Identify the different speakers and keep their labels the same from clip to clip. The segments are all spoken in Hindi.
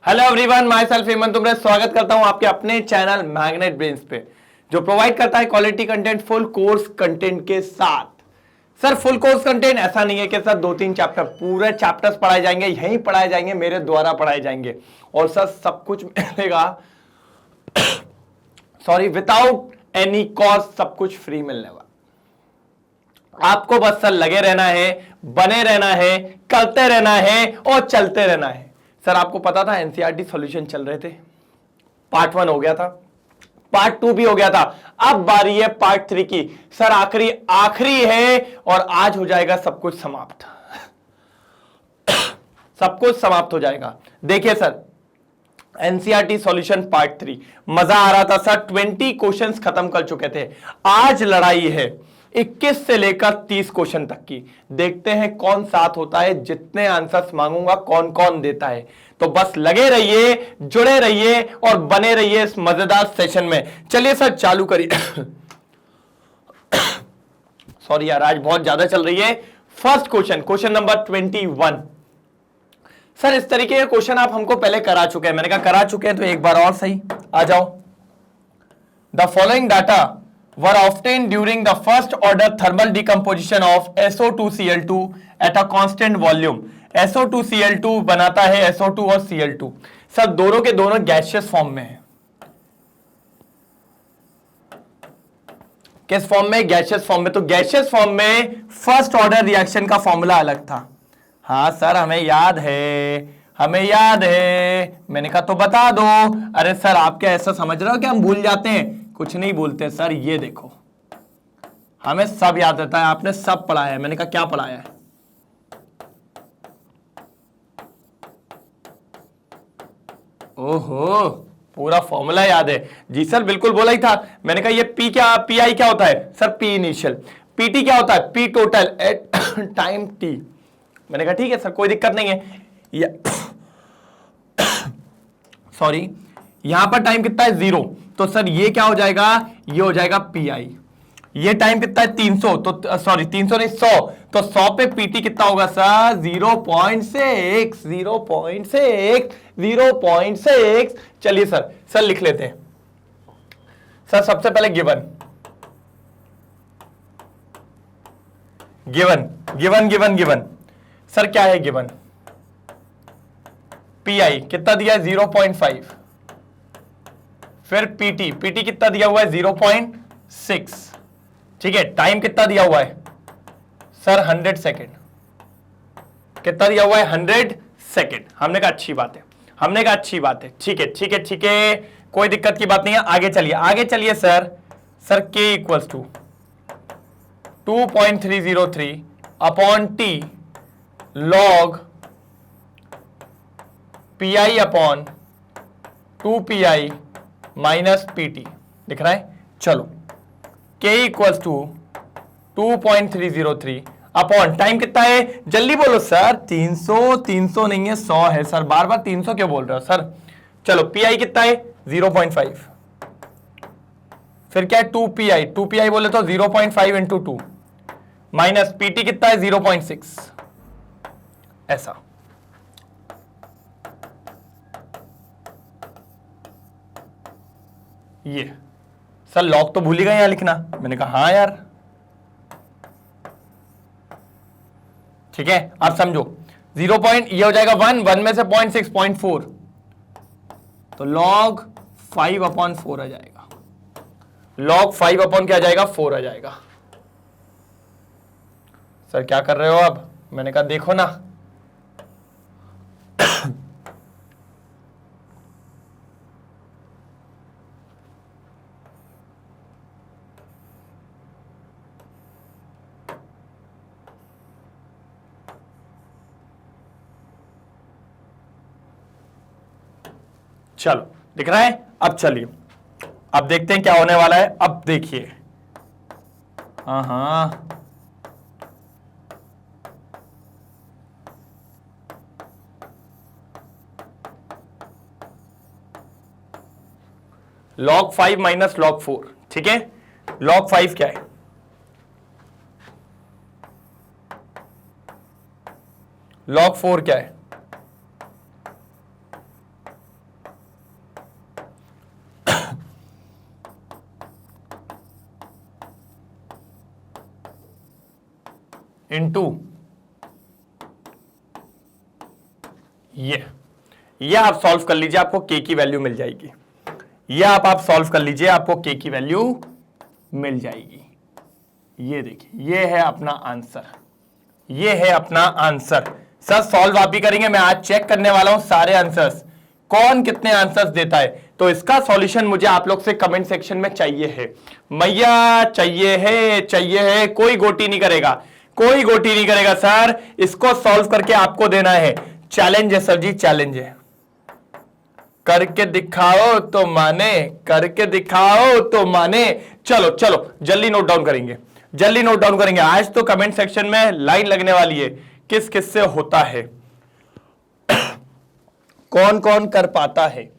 Speaker 1: Hello everyone, myself Hemant तुमरे स्वागत करता हूं आपके अपने चैनल मैग्नेट ब्रेन्स पे, जो प्रोवाइड करता है quality content full course content के साथ। सर फुल कोर्स कंटेंट ऐसा नहीं है कि सर 2-3 चैप्टर, पूरे चैप्टर्स पढ़ाए जाएंगे, यहीं पढ़ाए जाएंगे, मेरे द्वारा पढ़ाए जाएंगे और सर सब कुछ मिलेगा सॉरी विदाउट एनी कॉस्ट, सब कुछ फ्री मिलने वाला। आपको बस सर लगे रहना है, बने रहना है, करते रहना है और चलते रहना है। सर आपको पता था एनसीईआरटी सॉल्यूशन चल रहे थे, पार्ट 1 हो गया था, पार्ट 2 भी हो गया था, अब बारी है पार्ट 3 की। सर आखिरी है और आज हो जाएगा सब कुछ समाप्त सब कुछ समाप्त हो जाएगा। देखिए सर, एनसीईआरटी सॉल्यूशन पार्ट 3 मजा आ रहा था सर। 20 क्वेश्चंस खत्म कर चुके थे। आज लड़ाई है 21 से लेकर 30 क्वेश्चन तक की। देखते हैं कौन साथ होता है, जितने आंसर्स मांगूंगा कौन कौन देता है। तो बस लगे रहिए, जुड़े रहिए और बने रहिए इस मजेदार सेशन में। चलिए सर चालू करिए सॉरी यार, आज बहुत ज्यादा चल रही है। First question number 21। सर इस तरीके के क्वेश्चन आप हमको पहले करा चुके हैं। मैंने कहा करा चुके हैं तो एक बार और सही आ जाओ। The following data were obtained during the first order thermal decomposition of SO2Cl2 at a constant volume. SO2Cl2 बनाता है SO2 और Cl2। सर दोनों के दोनों गैसियस फॉर्म में है। किस फॉर्म में? गैसियस फॉर्म में। तो गैसियस फॉर्म में फर्स्ट ऑर्डर रिएक्शन का फॉर्मूला अलग था। हाँ सर हमें याद है, हमें याद है। मैंने कहा तो बता दो। अरे सर आप क्या ऐसा समझ रहे हो कि हम भूल जाते हैं? कुछ नहीं भूलते सर, ये देखो हमें सब याद रहता है, आपने सब पढ़ाया है। मैंने कहा क्या पढ़ाया है? ओहो, पूरा फॉर्मूला याद है जी सर, बिल्कुल बोला ही था। मैंने कहा ये पी क्या, पीआई क्या होता है? Sir P initial. पीटी क्या होता है? P total at time T. मैंने कहा ठीक है सर, कोई दिक्कत नहीं है। सॉरी, यहां पर टाइम कितना है? 0। तो सर ये क्या हो जाएगा? ये हो जाएगा पी आई। ये टाइम कितना है? 300। तो सॉरी 300 नहीं 100। तो 100 पे पीटी कितना होगा सर? 0.6। 0.6। चलिए सर लिख लेते हैं। सर सबसे पहले given given given given given sir क्या है गिवन? पी आई कितना दिया है? 0.5। फिर पीटी कितना दिया हुआ है? 0.6। ठीक है, टाइम कितना दिया हुआ है सर? 100 सेकेंड। कितना दिया हुआ है? 100 सेकेंड। हमने कहा अच्छी बात है, हमने कहा अच्छी बात है। ठीक है ठीक है ठीक है, कोई दिक्कत की बात नहीं है। आगे चलिए sir K equals to 2.303 upon T log P I upon 2 PI minus PT दिख रहा है। चलो के इक्वल्स टू 2.303 अपॉन टाइम कितना है? जल्दी बोलो सर। 300 नहीं है, 100 है सर। बार बार 300 क्यों बोल रहे हो सर? चलो पी आई कितना है? 0.5। फिर क्या है? 2 PI बोले तो 0.5 इंटू 2 माइनस पीटी कितना है? 0.6। ऐसा ये सर लॉग तो भूल ही गए यहां लिखना। मैंने कहा हाँ यार, ठीक है। आप समझो 0 पॉइंट ये हो जाएगा 1 में से 0.6 0.4, तो log 5 अपॉन 4 आ जाएगा। log 5 अपॉन क्या आ जाएगा? 4 आ जाएगा। सर क्या कर रहे हो अब? मैंने कहा देखो ना चलो दिख रहा है। अब चलिए, अब देखते हैं क्या होने वाला है। अब देखिए, हाँ log 5 माइनस log 4। ठीक है, log 5 क्या है? log 4 क्या है? इंटू ये आप सॉल्व कर लीजिए, आपको के की वैल्यू मिल जाएगी। ये आप सॉल्व कर लीजिए, आपको के की वैल्यू मिल जाएगी। ये देखिए, ये है अपना आंसर, ये है अपना आंसर। सर सॉल्व आप ही करेंगे, मैं आज चेक करने वाला हूं सारे आंसर्स, कौन कितने आंसर्स देता है। तो इसका सॉल्यूशन मुझे आप लोग से कमेंट सेक्शन में चाहिए है, मैया चाहिए है। कोई गोटी नहीं करेगा, कोई गोटी नहीं करेगा सर, इसको सॉल्व करके आपको देना है। चैलेंज है सर जी, चैलेंज है। करके दिखाओ तो माने, करके दिखाओ तो माने। चलो चलो जल्दी नोट डाउन करेंगे, जल्दी नोट डाउन करेंगे। आज तो कमेंट सेक्शन में लाइन लगने वाली है, किस किस से होता है, कौन कौन कर पाता है,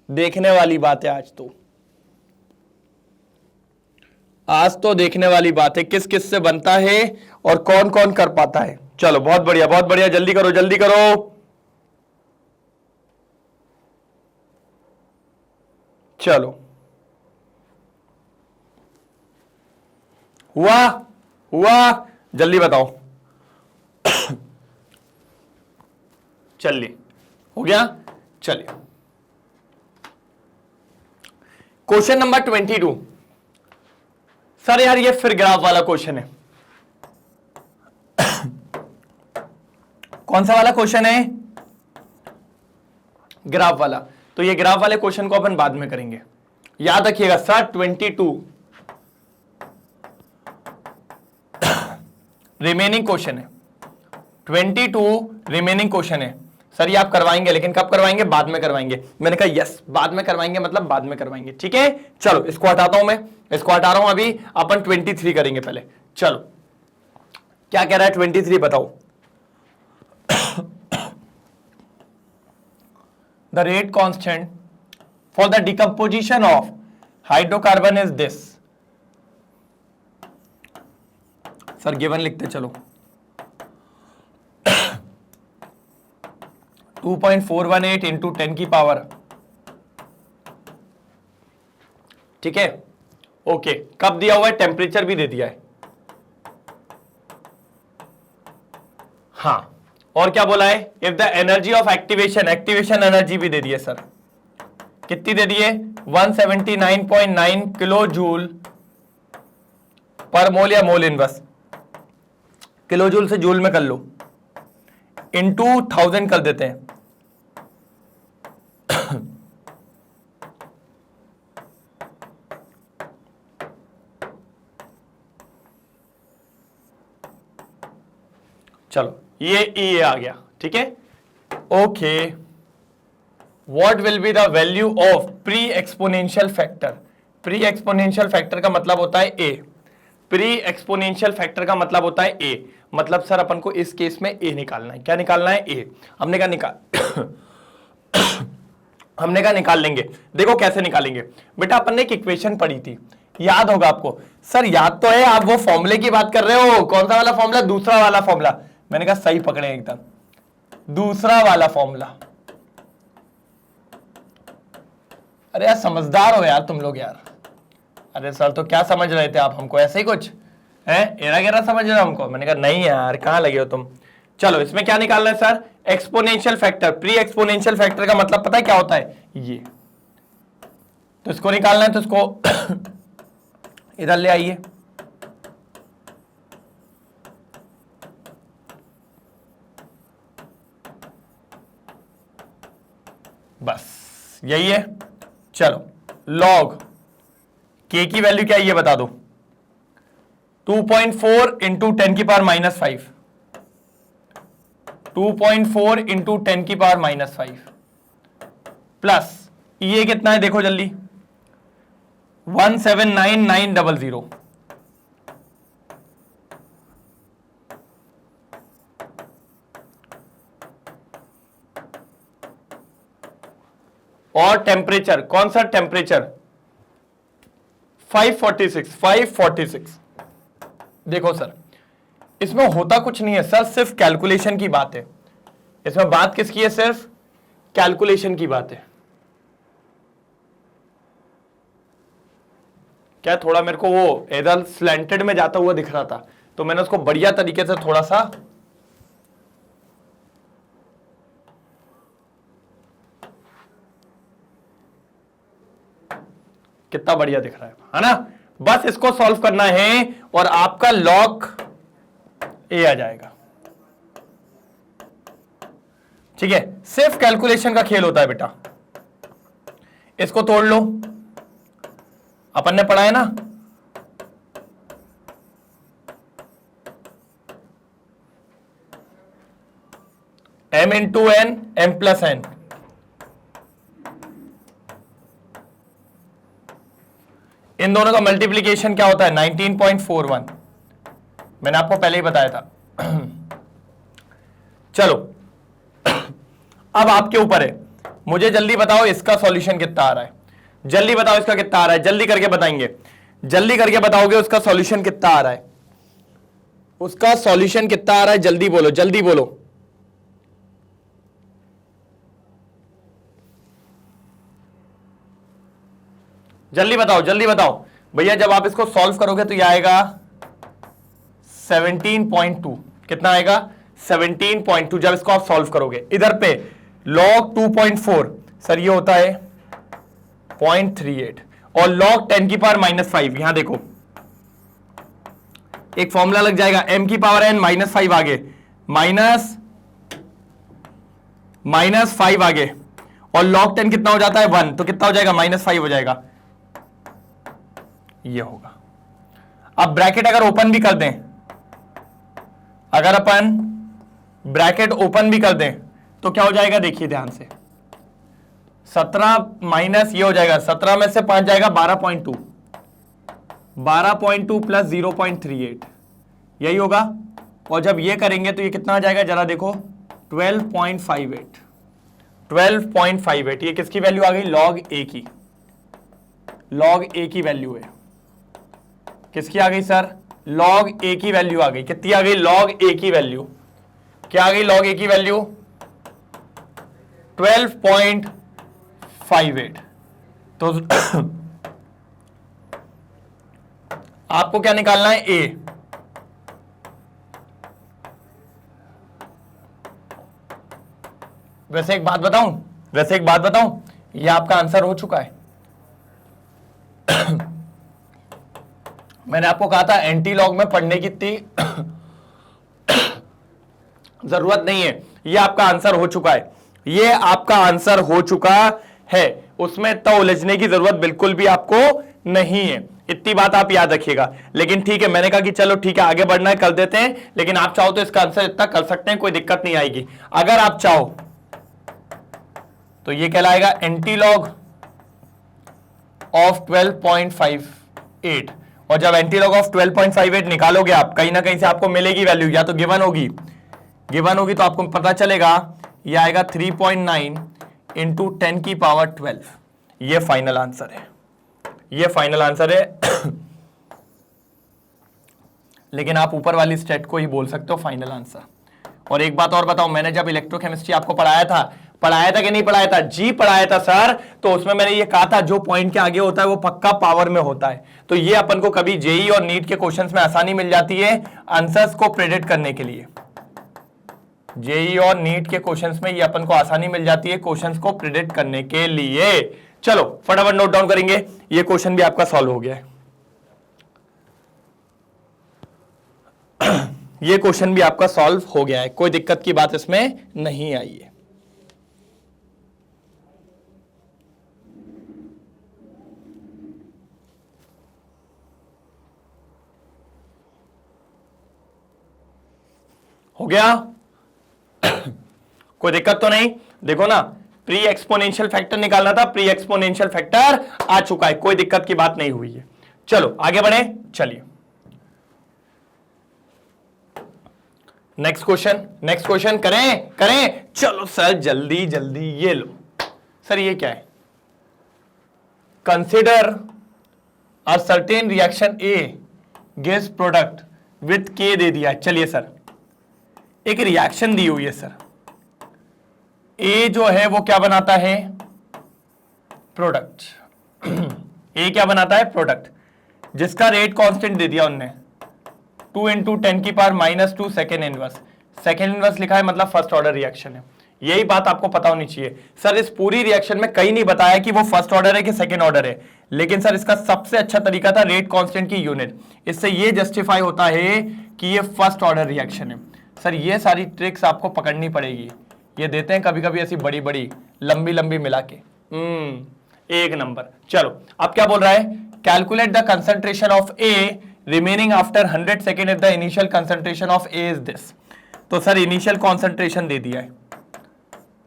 Speaker 1: देखने वाली बात है आज तो। आज तो देखने वाली बात है, किस किस से बनता है और कौन कौन कर पाता है। चलो बहुत बढ़िया, बहुत बढ़िया, जल्दी करो जल्दी करो। चलो हुआ हुआ, जल्दी बताओ। चलिए हो गया, चलिए क्वेश्चन नंबर 22। सर यार ये फिर ग्राफ वाला क्वेश्चन है। कौन सा वाला क्वेश्चन है? ग्राफ वाला। तो ये ग्राफ वाले क्वेश्चन को अपन बाद में करेंगे, याद रखिएगा सर। 22 रिमेनिंग क्वेश्चन है, 22 रिमेनिंग क्वेश्चन है। सर ये आप करवाएंगे, लेकिन कब करवाएंगे? बाद में करवाएंगे। मैंने कहा यस, बाद में करवाएंगे मतलब बाद में करवाएंगे, ठीक है। चलो इसको हटाता हूं मैं, इसको हटा रहा हूं। अभी अपन 23 करेंगे पहले। चलो क्या कह रहा है 23, बताओ। The rate constant for the decomposition of hydrocarbon is this. Sir given लिखते चलो। 2.418 इंटू 10 की पावर, ठीक है। ओके, कब दिया हुआ है? टेम्परेचर भी दे दिया है। हाँ, और क्या बोला है? If the energy of activation, activation energy भी दे दी है सर। कितनी दे दी है? 179.9 किलो जूल पर मोल, या मोल इनवर्स, किलो जूल से जूल में कर लो, इंटू 1000 कर देते हैं। चलो ये आ गया, ठीक है। Okay, what will be the value of pre exponential factor? Pre exponential factor का मतलब होता है ए। प्री एक्सपोनेंशियल फैक्टर का मतलब होता है ए। मतलब सर अपन को इस केस में ए निकालना है। क्या निकालना है? ए। हमने कहा निकाल हमने कहा निकाल लेंगे। देखो कैसे निकालेंगे बेटा, अपन ने एक इक्वेशन पढ़ी थी, याद होगा आपको। सर याद तो है, आप वो फॉर्मूले की बात कर रहे हो। कौन सा वाला फॉर्मूला? दूसरा वाला फॉर्मूला। मैंने कहा सही पकड़े एकदम, दूसरा वाला फॉर्मूला। अरे यार समझदार हो यार तुम लोग यार। अरे सर तो क्या समझ रहे थे आप हमको? ऐसे ही कुछ है, एरा गेरा समझ रहे हो हमको? मैंने कहा नहीं यार, कहां लगे हो तुम। चलो इसमें क्या निकालना है sir? Exponential factor. Pre exponential factor का मतलब पता है क्या होता है? ये। तो इसको निकालना है, तो इसको इधर ले आइए। बस यही है। चलो लॉग के की वैल्यू क्या है ये बता दो। 2.4 इंटू 10 की पावर माइनस 5, 2.4 इंटू 10 की पावर माइनस 5 प्लस ये कितना है देखो जल्दी, 179,900। और टेम्परेचर, कौन सा टेम्परेचर? 546। देखो सर इसमें होता कुछ नहीं है सर, सिर्फ कैलकुलेशन की बात है। इसमें बात किसकी है? सिर्फ कैलकुलेशन की बात है। क्या थोड़ा मेरे को वो इधर स्लैंटेड में जाता हुआ दिख रहा था, तो मैंने उसको बढ़िया तरीके से थोड़ा सा कितना बढ़िया दिख रहा है ना। बस इसको सॉल्व करना है और आपका लॉग ए आ जाएगा। ठीक है, सिर्फ कैलकुलेशन का खेल होता है बेटा। इसको तोड़ लो, अपन ने पढ़ा है ना, m into N M plus N, इन दोनों का मल्टीप्लीकेशन क्या होता है 19.41, मैंने आपको पहले ही बताया था। चलो अब आपके ऊपर है, मुझे जल्दी बताओ इसका सॉल्यूशन कितना आ रहा है, जल्दी बताओ इसका कितना आ रहा है, जल्दी करके बताएंगे, जल्दी करके बताओगे उसका सॉल्यूशन कितना आ रहा है, उसका सॉल्यूशन कितना आ रहा है, जल्दी बोलो, जल्दी बोलो। जल्दी बताओ, जल्दी बताओ भैया। जब आप इसको सॉल्व करोगे तो ये आएगा 17.2, कितना आएगा 17.2 जब इसको आप सॉल्व करोगे। इधर पे log 2.4 सर ये होता है 0.38 और log 10 की पावर -5, यहां देखो एक फॉर्मूला लग जाएगा, m की पावर n -5 आगे -5 आगे और log 10 कितना हो जाता है 1, तो कितना हो जाएगा -5 हो जाएगा, ये होगा। अब ब्रैकेट अगर ओपन भी कर दें, अगर अपन ब्रैकेट ओपन भी कर दें तो क्या हो जाएगा, देखिए ध्यान से, 17 माइनस ये हो जाएगा, 17 में से 5 जाएगा 12.2, 12.2 प्लस 0.38 यही होगा। और जब ये करेंगे तो ये कितना आ जाएगा, जरा देखो 12.58, 12.58 ये किसकी वैल्यू आ गई, लॉग ए की, लॉग ए की वैल्यू है, किसकी आ गई सर, लॉग ए की वैल्यू आ गई, कितनी आ गई, लॉग ए की वैल्यू, क्या आ गई लॉग ए की वैल्यू 12.58। तो आपको क्या निकालना है, ए। वैसे एक बात बताऊं, ये आपका आंसर हो चुका है। मैंने आपको कहा था एंटी लॉग में पढ़ने की इतनी जरूरत नहीं है, ये आपका आंसर हो चुका है, ये आपका आंसर हो चुका है, उसमें इतना उलझने की जरूरत बिल्कुल भी आपको नहीं है, इतनी बात आप याद रखिएगा। लेकिन ठीक है, मैंने कहा कि चलो ठीक है आगे बढ़ना है, कर देते हैं, लेकिन आप चाहो तो इसका आंसर इतना कर सकते हैं, कोई दिक्कत नहीं आएगी। अगर आप चाहो तो ये कहलाएगा एंटी लॉग ऑफ 12.58, और जब एंटी लॉग ऑफ 12.58 निकालोगे आप, कहीं ना कहीं से आपको मिलेगी वैल्यू, या तो गिवन होगी तो आपको पता चलेगा ये आएगा 3.9 इंटू 10 की पावर 12, ये फाइनल आंसर है, ये फाइनल आंसर है। लेकिन आप ऊपर वाली स्टेट को ही बोल सकते हो फाइनल आंसर। और एक बात और बताओ, मैंने जब इलेक्ट्रोकेमिस्ट्री आपको पढ़ाया था कि नहीं पढ़ाया था, जी पढ़ाया था सर, तो उसमें मैंने ये कहा था जो पॉइंट के आगे होता है वो पक्का पावर में होता है। तो ये अपन को कभी जेई और नीट के क्वेश्चंस में आसानी मिल जाती है आंसर्स को प्रेडिक्ट करने के लिए, जेई और नीट के क्वेश्चंस में ये अपन को आसानी मिल जाती है क्वेश्चंस को प्रेडिक्ट करने के लिए। चलो फटाफट नोट डाउन करेंगे, ये क्वेश्चन भी आपका सॉल्व हो गया है, ये क्वेश्चन भी आपका सॉल्व हो गया है, कोई दिक्कत की बात इसमें नहीं आई है। हो गया, कोई दिक्कत तो नहीं। देखो ना, प्री एक्सपोनेंशियल फैक्टर निकालना था, प्री एक्सपोनेंशियल फैक्टर आ चुका है, कोई दिक्कत की बात नहीं हुई है। चलो आगे बढ़े, चलिए नेक्स्ट क्वेश्चन करें। चलो सर जल्दी जल्दी, ये लो सर, ये क्या है, consider a certain reaction A gives product with के दे दिया है। चलिए सर, एक रिएक्शन दी हुई है सर, ए जो है वो क्या बनाता है, प्रोडक्ट। ए क्या बनाता है, प्रोडक्ट, जिसका रेट कांस्टेंट दे दिया उनने 2 into 10⁻⁻² second inverse. Second inverse लिखा है मतलब फर्स्ट ऑर्डर रिएक्शन है। यही बात आपको पता होनी चाहिए। सर इस पूरी रिएक्शन में कहीं नहीं बताया कि वो फर्स्ट ऑर्डर है कि सेकेंड ऑर्डर है, लेकिन सर इसका सबसे अच्छा तरीका था रेट कांस्टेंट की यूनिट। इससे ये जस्टिफाई होता है कि ये फर्स्ट ऑर्डर रिएक्शन है। सर ये सारी ट्रिक्स आपको पकड़नी पड़ेगी। ये देते हैं कभी कभी ऐसी बड़ी बड़ी लंबी लंबी मिला के। एक नंबर। चलो अब क्या बोल रहा है, calculate the concentration of A remaining after 100 second if the initial concentration of A is this. तो सर इनिशियल कॉन्सेंट्रेशन दे दिया है,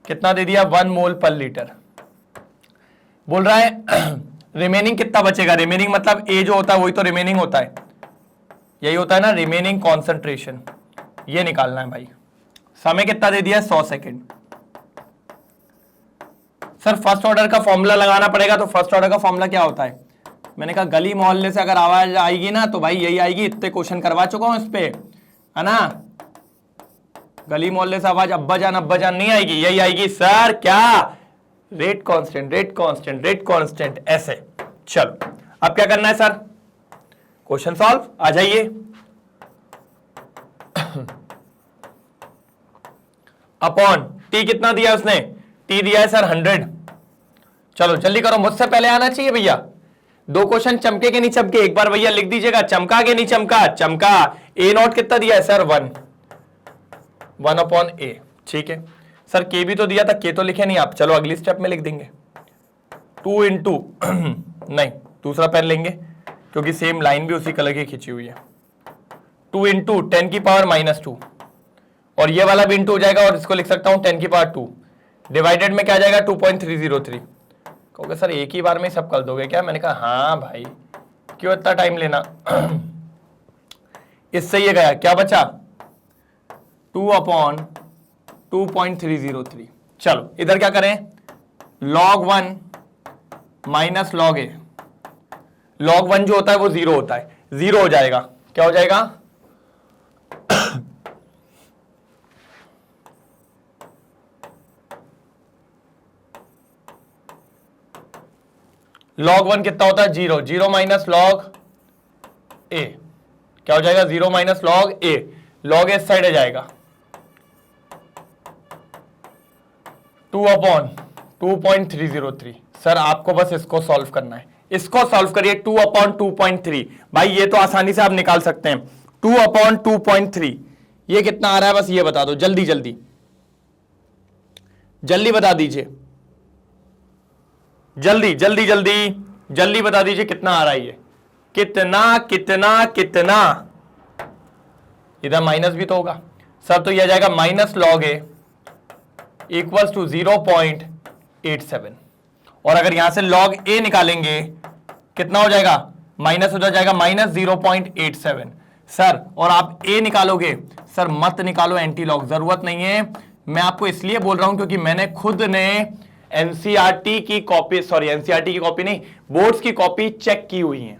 Speaker 1: कितना दे दिया, 1 मोल पर लीटर। बोल रहा है रिमेनिंग कितना बचेगा, रिमेनिंग मतलब ए जो होता है वही तो रिमेनिंग होता है, यही होता है ना रिमेनिंग कॉन्सेंट्रेशन, ये निकालना है भाई। समय कितना दे दिया, 100 सेकेंड। सर फर्स्ट ऑर्डर का फॉर्मूला लगाना पड़ेगा, तो फर्स्ट ऑर्डर का फॉर्मूला क्या होता है, मैंने कहा गली मोहल्ले से अगर आवाज आएगी ना तो भाई यही आएगी। इतने क्वेश्चन करवा चुका हूं इस पे, है ना। गली मोहल्ले से आवाज अब्बा जान नहीं आएगी, यही आएगी सर क्या, rate constant rate constant rate constant, ऐसे। चलो अब क्या करना है सर, क्वेश्चन सॉल्व, आ जाइए। अपॉन टी कितना दिया उसने, टी दिया है सर 100। चलो जल्दी करो, मुझसे पहले आना चाहिए भैया। दो क्वेश्चन चमके के नहीं चमके, एक बार भैया लिख दीजिएगा, चमका के नहीं चमका, चमका। ए नॉट कितना दिया है सर, 1 अपॉन ए, ठीक है सर। के भी तो दिया था, के तो लिखे नहीं आप, चलो अगली स्टेप में लिख देंगे 2 इंटू नहीं दूसरा पेन लेंगे क्योंकि सेम लाइन भी उसी कलर की खींची हुई है। 2 इंटू 10⁻⁻², और ये वाला भी इंटू हो जाएगा और इसको लिख सकता हूं 10⁻², डिवाइडेड में क्या आ जाएगा 2.303। कहोगे सर एक ही बार में सब कर दोगे क्या, मैंने कहा हाँ भाई क्यों इतना टाइम लेना। इससे ये गया, क्या बचा 2 अपॉन 2.303। चलो इधर क्या करें, log 1 minus log a। log 1 जो होता है वो 0 होता है, 0 हो जाएगा, क्या हो जाएगा log 1 कितना होता है, 0, 0 माइनस log a, क्या हो जाएगा 0 minus log a, log a इस साइड आ जाएगा 2 अपॉन 2.303। सर आपको बस इसको सॉल्व करना है, इसको सॉल्व करिए 2 अपॉन 2.3। भाई ये तो आसानी से आप निकाल सकते हैं, 2 अपॉन 2.3 ये कितना आ रहा है, बस ये बता दो जल्दी जल्दी जल्दी बता दीजिए, जल्दी जल्दी जल्दी जल्दी बता दीजिए कितना आ रहा है ये, कितना कितना कितना। इधर माइनस भी तो होगा सर, तो यह आ जाएगा minus log a equals to 0.87। और अगर यहां से log a निकालेंगे कितना हो जाएगा, माइनस हो जाएगा माइनस 0.87। सर और आप a निकालोगे, सर मत निकालो एंटी लॉग, जरूरत नहीं है। मैं आपको इसलिए बोल रहा हूं क्योंकि मैंने खुद ने एनसीईआरटी की कॉपी, सॉरी एनसीईआरटी की कॉपी नहीं, बोर्ड्स की कॉपी चेक की हुई है,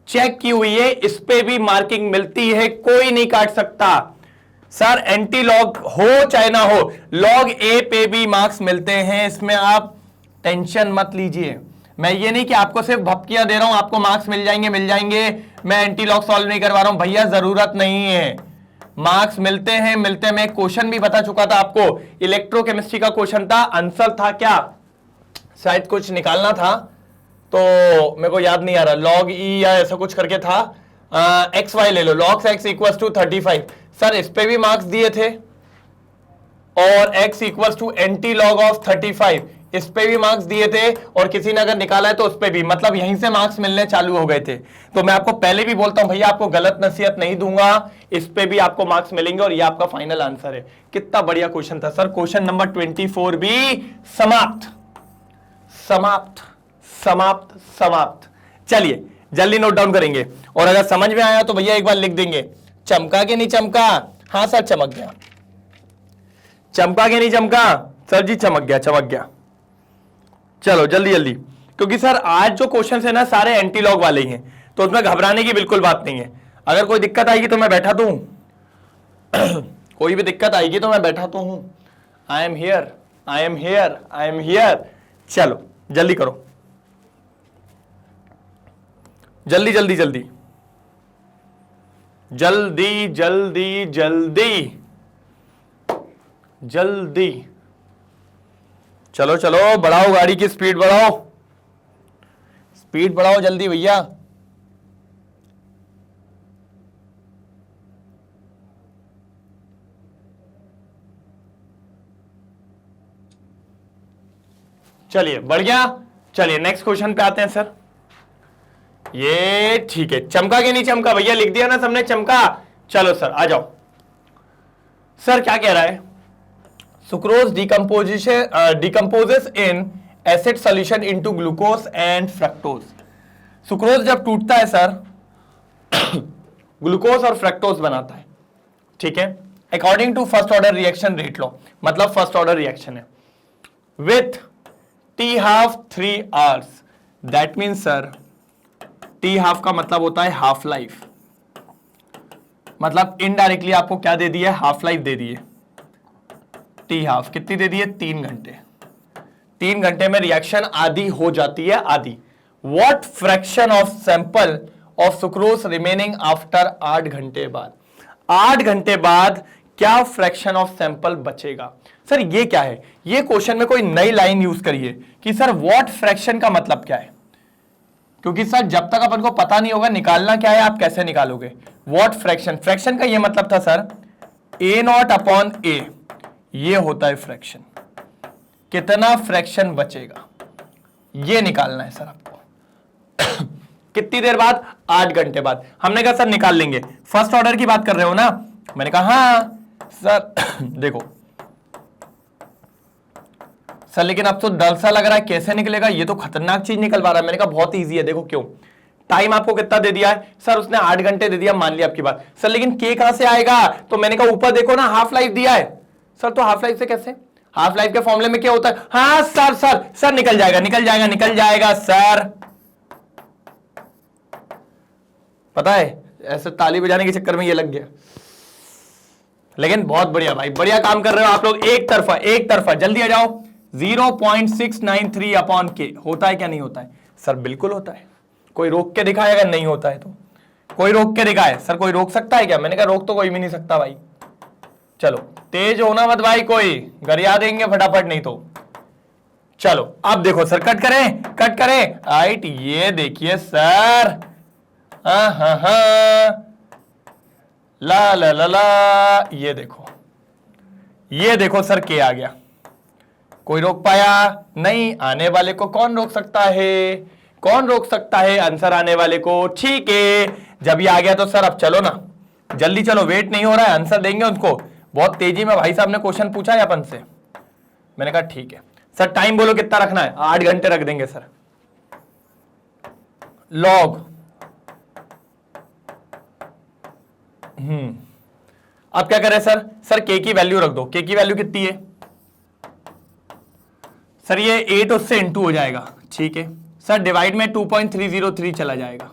Speaker 1: चेक की हुई है, इस पे भी मार्किंग मिलती है, कोई नहीं काट सकता। सर एंटी लॉग हो चाहे ना हो, log a पे भी मार्क्स मिलते हैं, इसमें आप टेंशन मत लीजिए। मैं ये नहीं कि आपको सिर्फ भपकियां दे रहा हूं आपको मार्क्स मिल जाएंगे मैं एंटी लॉग सॉल्व नहीं करवा रहा हूं भैया, जरूरत नहीं है, मार्क्स मिलते हैं मिलते हैं। मैं क्वेश्चन भी बता चुका था आपको, इलेक्ट्रोकेमिस्ट्री का क्वेश्चन था, आंसर था क्या, शायद कुछ निकालना था तो मेरे को याद नहीं आ रहा, log e या ऐसा कुछ करके था, एक्स वाई ले लो, log x equals to 35। Sir इस पे भी मार्क्स दिए थे, और x equals to anti log of 35 इस पे भी मार्क्स दिए थे, और किसी ने अगर निकाला है तो उस पे भी, मतलब यहीं से मार्क्स मिलने चालू हो गए थे। तो मैं आपको पहले भी बोलता हूं भैया आपको गलत नसीहत नहीं दूंगा, इस पे भी आपको मार्क्स मिलेंगे, और ये आपका फाइनल आंसर है। कितना बढ़िया क्वेश्चन था सर, क्वेश्चन नंबर 24 भी समाप्त समाप्त समाप्त समाप्त। चलिए जल्दी नोट डाउन करेंगे, और अगर समझ में आया तो भैया एक बार लिख देंगे, चमका के नहीं चमका, हाँ सर चमक गया, चमका के नहीं चमका सर जी, चमक गया चमक गया। चलो जल्दी जल्दी, क्योंकि सर आज जो क्वेश्चन है ना सारे एंटी लॉग वाले ही हैं, तो उसमें घबराने की बिल्कुल बात नहीं है। अगर कोई दिक्कत आएगी तो मैं बैठा तो हूं कोई भी दिक्कत आएगी तो मैं बैठा तो हूं, I am here I am here I am here. चलो जल्दी करो, जल्दी जल्दी जल्दी जल्दी जल्दी जल्दी जल्दी, चलो चलो, बढ़ाओ गाड़ी की स्पीड, बढ़ाओ स्पीड बढ़ाओ जल्दी भैया। चलिए बढ़ गया। चलिए नेक्स्ट क्वेश्चन पे आते हैं सर। ये ठीक है, चमका के नहीं चमका भैया, लिख दिया ना सबने चमका। चलो सर आ जाओ। सर क्या कह रहा है, sucrose decomposes in acid solution into glucose and fructose. Sucrose जब टूटता है सर ग्लूकोज और फ्रक्टोज बनाता है, ठीक है, according to first order reaction rate law, मतलब फर्स्ट ऑर्डर रिएक्शन है, with T half 3 hours. That mean sir T half का मतलब होता है हाफ लाइफ, मतलब इनडायरेक्टली आपको क्या दे दिया है, हाफ लाइफ दे दी है। टी हाफ कितनी दे दी है, 3 घंटे। 3 घंटे में रिएक्शन आधी हो जाती है, आधी। What fraction of sample of sucrose remaining after 8 घंटे बाद। 8 घंटे बाद क्या फ्रैक्शन ऑफ सैंपल बचेगा। सर ये क्या है, ये क्वेश्चन में कोई नई लाइन यूज करिए कि सर व्हाट फ्रैक्शन का मतलब क्या है, क्योंकि सर जब तक अपन को पता नहीं होगा निकालना क्या है, आप कैसे निकालोगे। व्हाट फ्रैक्शन, फ्रैक्शन का ये मतलब था सर ए नॉट अपॉन ए, ये होता है फ्रैक्शन, कितना फ्रैक्शन बचेगा ये निकालना है सर आपको। कितनी देर बाद, 8 घंटे बाद। हमने कहा सर निकाल लेंगे, फर्स्ट ऑर्डर की बात कर रहे हो ना, मैंने कहा हाँ सर देखो सर, लेकिन अब तो डर सा लग रहा है कैसे निकलेगा, ये तो खतरनाक चीज निकल पा रहा है। मैंने कहा बहुत इजी है, देखो क्यों, टाइम आपको कितना दे दिया है सर, उसने 8 घंटे दे दिया, मान लिया आपकी बात। सर लेकिन के कहां से आएगा, तो मैंने कहा ऊपर देखो ना हाफ लाइफ दिया है। सर तो हाफ लाइफ से कैसे, हाफ लाइफ के फॉर्मूले में क्या होता है, हाँ सर सर सर निकल जाएगा निकल जाएगा निकल जाएगा सर, पता है ऐसे ताली बजाने के चक्कर में ये लग गया। लेकिन बहुत बढ़िया भाई, बढ़िया काम कर रहे हो आप लोग, एक तरफा जल्दी आ जाओ। 0.693 अपॉन के होता है क्या, नहीं होता है सर, बिल्कुल होता है। कोई रोक के दिखाए, अगर नहीं होता है तो कोई रोक के दिखाए। सर कोई रोक सकता है क्या, मैंने कहा रोक तो कोई भी नहीं सकता भाई। चलो तेज होना मत भाई, कोई गरिया देंगे फटाफट नहीं तो। चलो अब देखो सर, कट करें राइट, ये देखिए सर, हाँ ला ला ला ला, ये देखो सर के आ गया। कोई रोक पाया नहीं, आने वाले को कौन रोक सकता है, आंसर आने वाले को, ठीक है। जब ये आ गया तो सर अब चलो ना, जल्दी चलो, वेट नहीं हो रहा है, आंसर देंगे उनको। बहुत तेजी में भाई साहब ने क्वेश्चन पूछा है अपन से, मैंने कहा ठीक है। सर टाइम बोलो कितना रखना है, 8 घंटे रख देंगे सर। लॉग अब क्या करें सर के की वैल्यू रख दो। के की वैल्यू कितनी है सर, ये 8 उससे इंटू हो जाएगा, ठीक है सर। डिवाइड में 2.303 चला जाएगा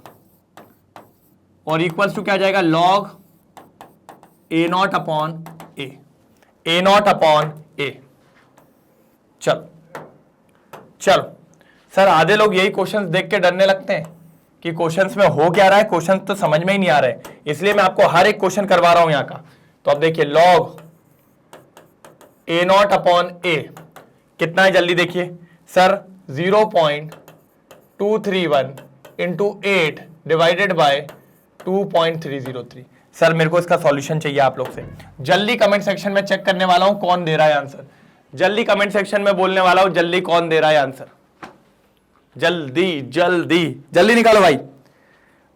Speaker 1: और इक्वल्स टू क्या जाएगा, लॉग ए नॉट अपॉन ए, चलो सर। आधे लोग यही क्वेश्चंस देख के डरने लगते हैं कि क्वेश्चंस में हो क्या रहा है, क्वेश्चंस तो समझ में ही नहीं आ रहे, इसलिए मैं आपको हर एक क्वेश्चन करवा रहा हूं यहां का। तो अब देखिए लॉग ए नॉट अपॉन ए कितना है, जल्दी देखिए sir, 0.231 into 8 divided by 2.303। Sir मेरे को इसका सॉल्यूशन चाहिए आप लोग से। जल्दी कमेंट सेक्शन में चेक करने वाला हूं कौन दे रहा है आंसर, जल्दी कमेंट सेक्शन में बोलने वाला हूं जल्दी कौन दे रहा है आंसर, जल्दी निकालो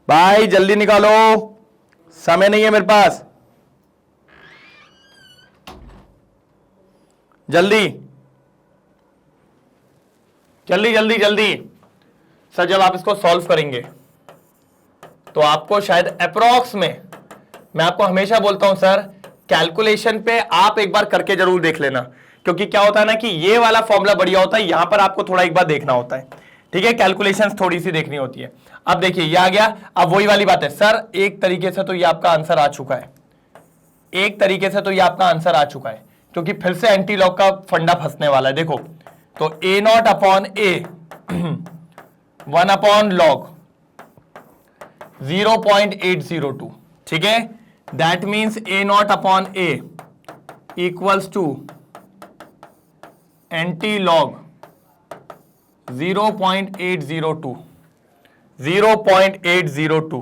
Speaker 1: भाई जल्दी निकालो, समय नहीं है मेरे पास, जल्दी। सर जब आप इसको सॉल्व करेंगे तो आपको शायद अप्रॉक्स में, मैं आपको हमेशा बोलता हूं सर, कैलकुलेशन पे आप एक बार करके जरूर देख लेना, क्योंकि क्या होता है ना कि ये वाला फॉर्मूला बढ़िया होता है, यहां पर आपको थोड़ा एक बार देखना होता है, ठीक है, कैलकुलेशंस थोड़ी सी देखनी होती है। अब देखिए ये आ गया, अब वही वाली बात है सर, एक तरीके से तो ये आपका आंसर आ चुका है, क्योंकि फिर से एंटी लॉग का फंडा फंसने वाला है। देखो तो A naught upon A 1 upon log 0.802, ठीक है, that means A naught upon A equals to anti log 0.802 0.802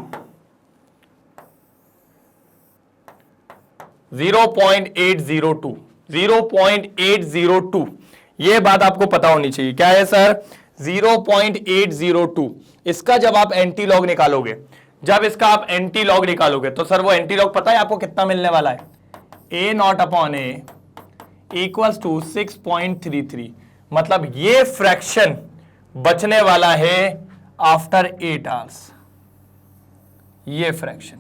Speaker 1: 0.802 0.802 ये बात आपको पता होनी चाहिए। क्या है सर? 0.802। इसका जब आप एंटी लॉग निकालोगे, जब इसका आप एंटी लॉग निकालोगे तो सर वो एंटी लॉग पता है आपको कितना मिलने वाला है? A naught upon A equals to 6.33। मतलब ये फ्रैक्शन बचने वाला है आफ्टर 8 आवर्स। ये fraction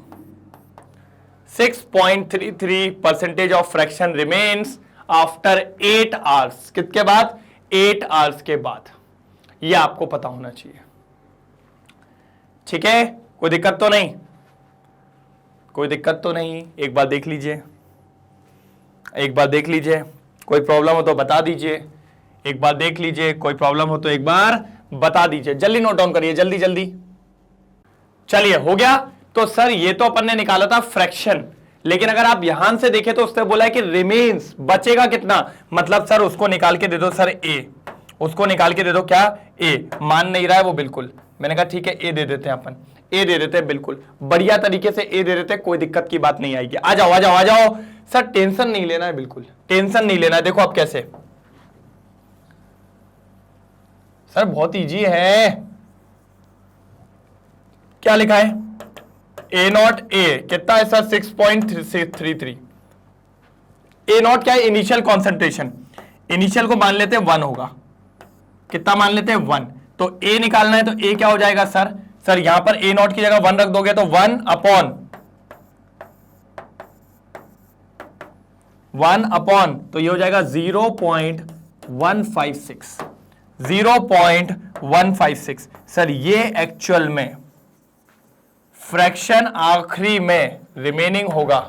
Speaker 1: 6.33% of fraction remains after 8 hours. किसके बाद? 8 आवर्स के बाद। ये आपको पता होना चाहिए। ठीक है, कोई दिक्कत तो नहीं? कोई दिक्कत तो नहीं? एक बार देख लीजिए, एक बार देख लीजिए, कोई प्रॉब्लम हो तो बता दीजिए। एक बार देख लीजिए, कोई प्रॉब्लम हो तो एक बार बता दीजिए। जल्दी नोट डाउन करिए, जल्दी जल्दी। चलिए, हो गया। तो सर ये तो अपन ने निकाला था फ्रैक्शन, लेकिन अगर आप यहां से देखें तो उसने बोला है कि रिमेन्स, बचेगा कितना? मतलब सर उसको निकाल के दे दो सर ए, उसको निकाल के दे दो। क्या? ए। मान नहीं रहा है वो बिल्कुल। मैंने कहा ठीक है, ए दे देते हैं अपन, ए दे देते हैं, बिल्कुल बढ़िया तरीके से ए दे देते हैं, कोई दिक्कत की बात नहीं आएगी। आ जाओ आ जाओ आ जाओ सर, टेंशन नहीं लेना है, बिल्कुल टेंशन नहीं लेना है। देखो अब कैसे सर, बहुत इजी है। क्या लिखा है? ए नॉट ए कितना है सर? 6.33। ए नॉट क्या है? Initial concentration. इनिशियल को मान लेते हैं 1 होगा। कितना मान लेते हैं? 1। तो ए निकालना है तो ए क्या हो जाएगा सर? सर यहां पर ए नॉट की जगह 1 रख दोगे तो 1 अपॉन तो ये हो जाएगा 0.156। 0.156। सर ये एक्चुअल में फ्रैक्शन आखिरी में रिमेनिंग होगा।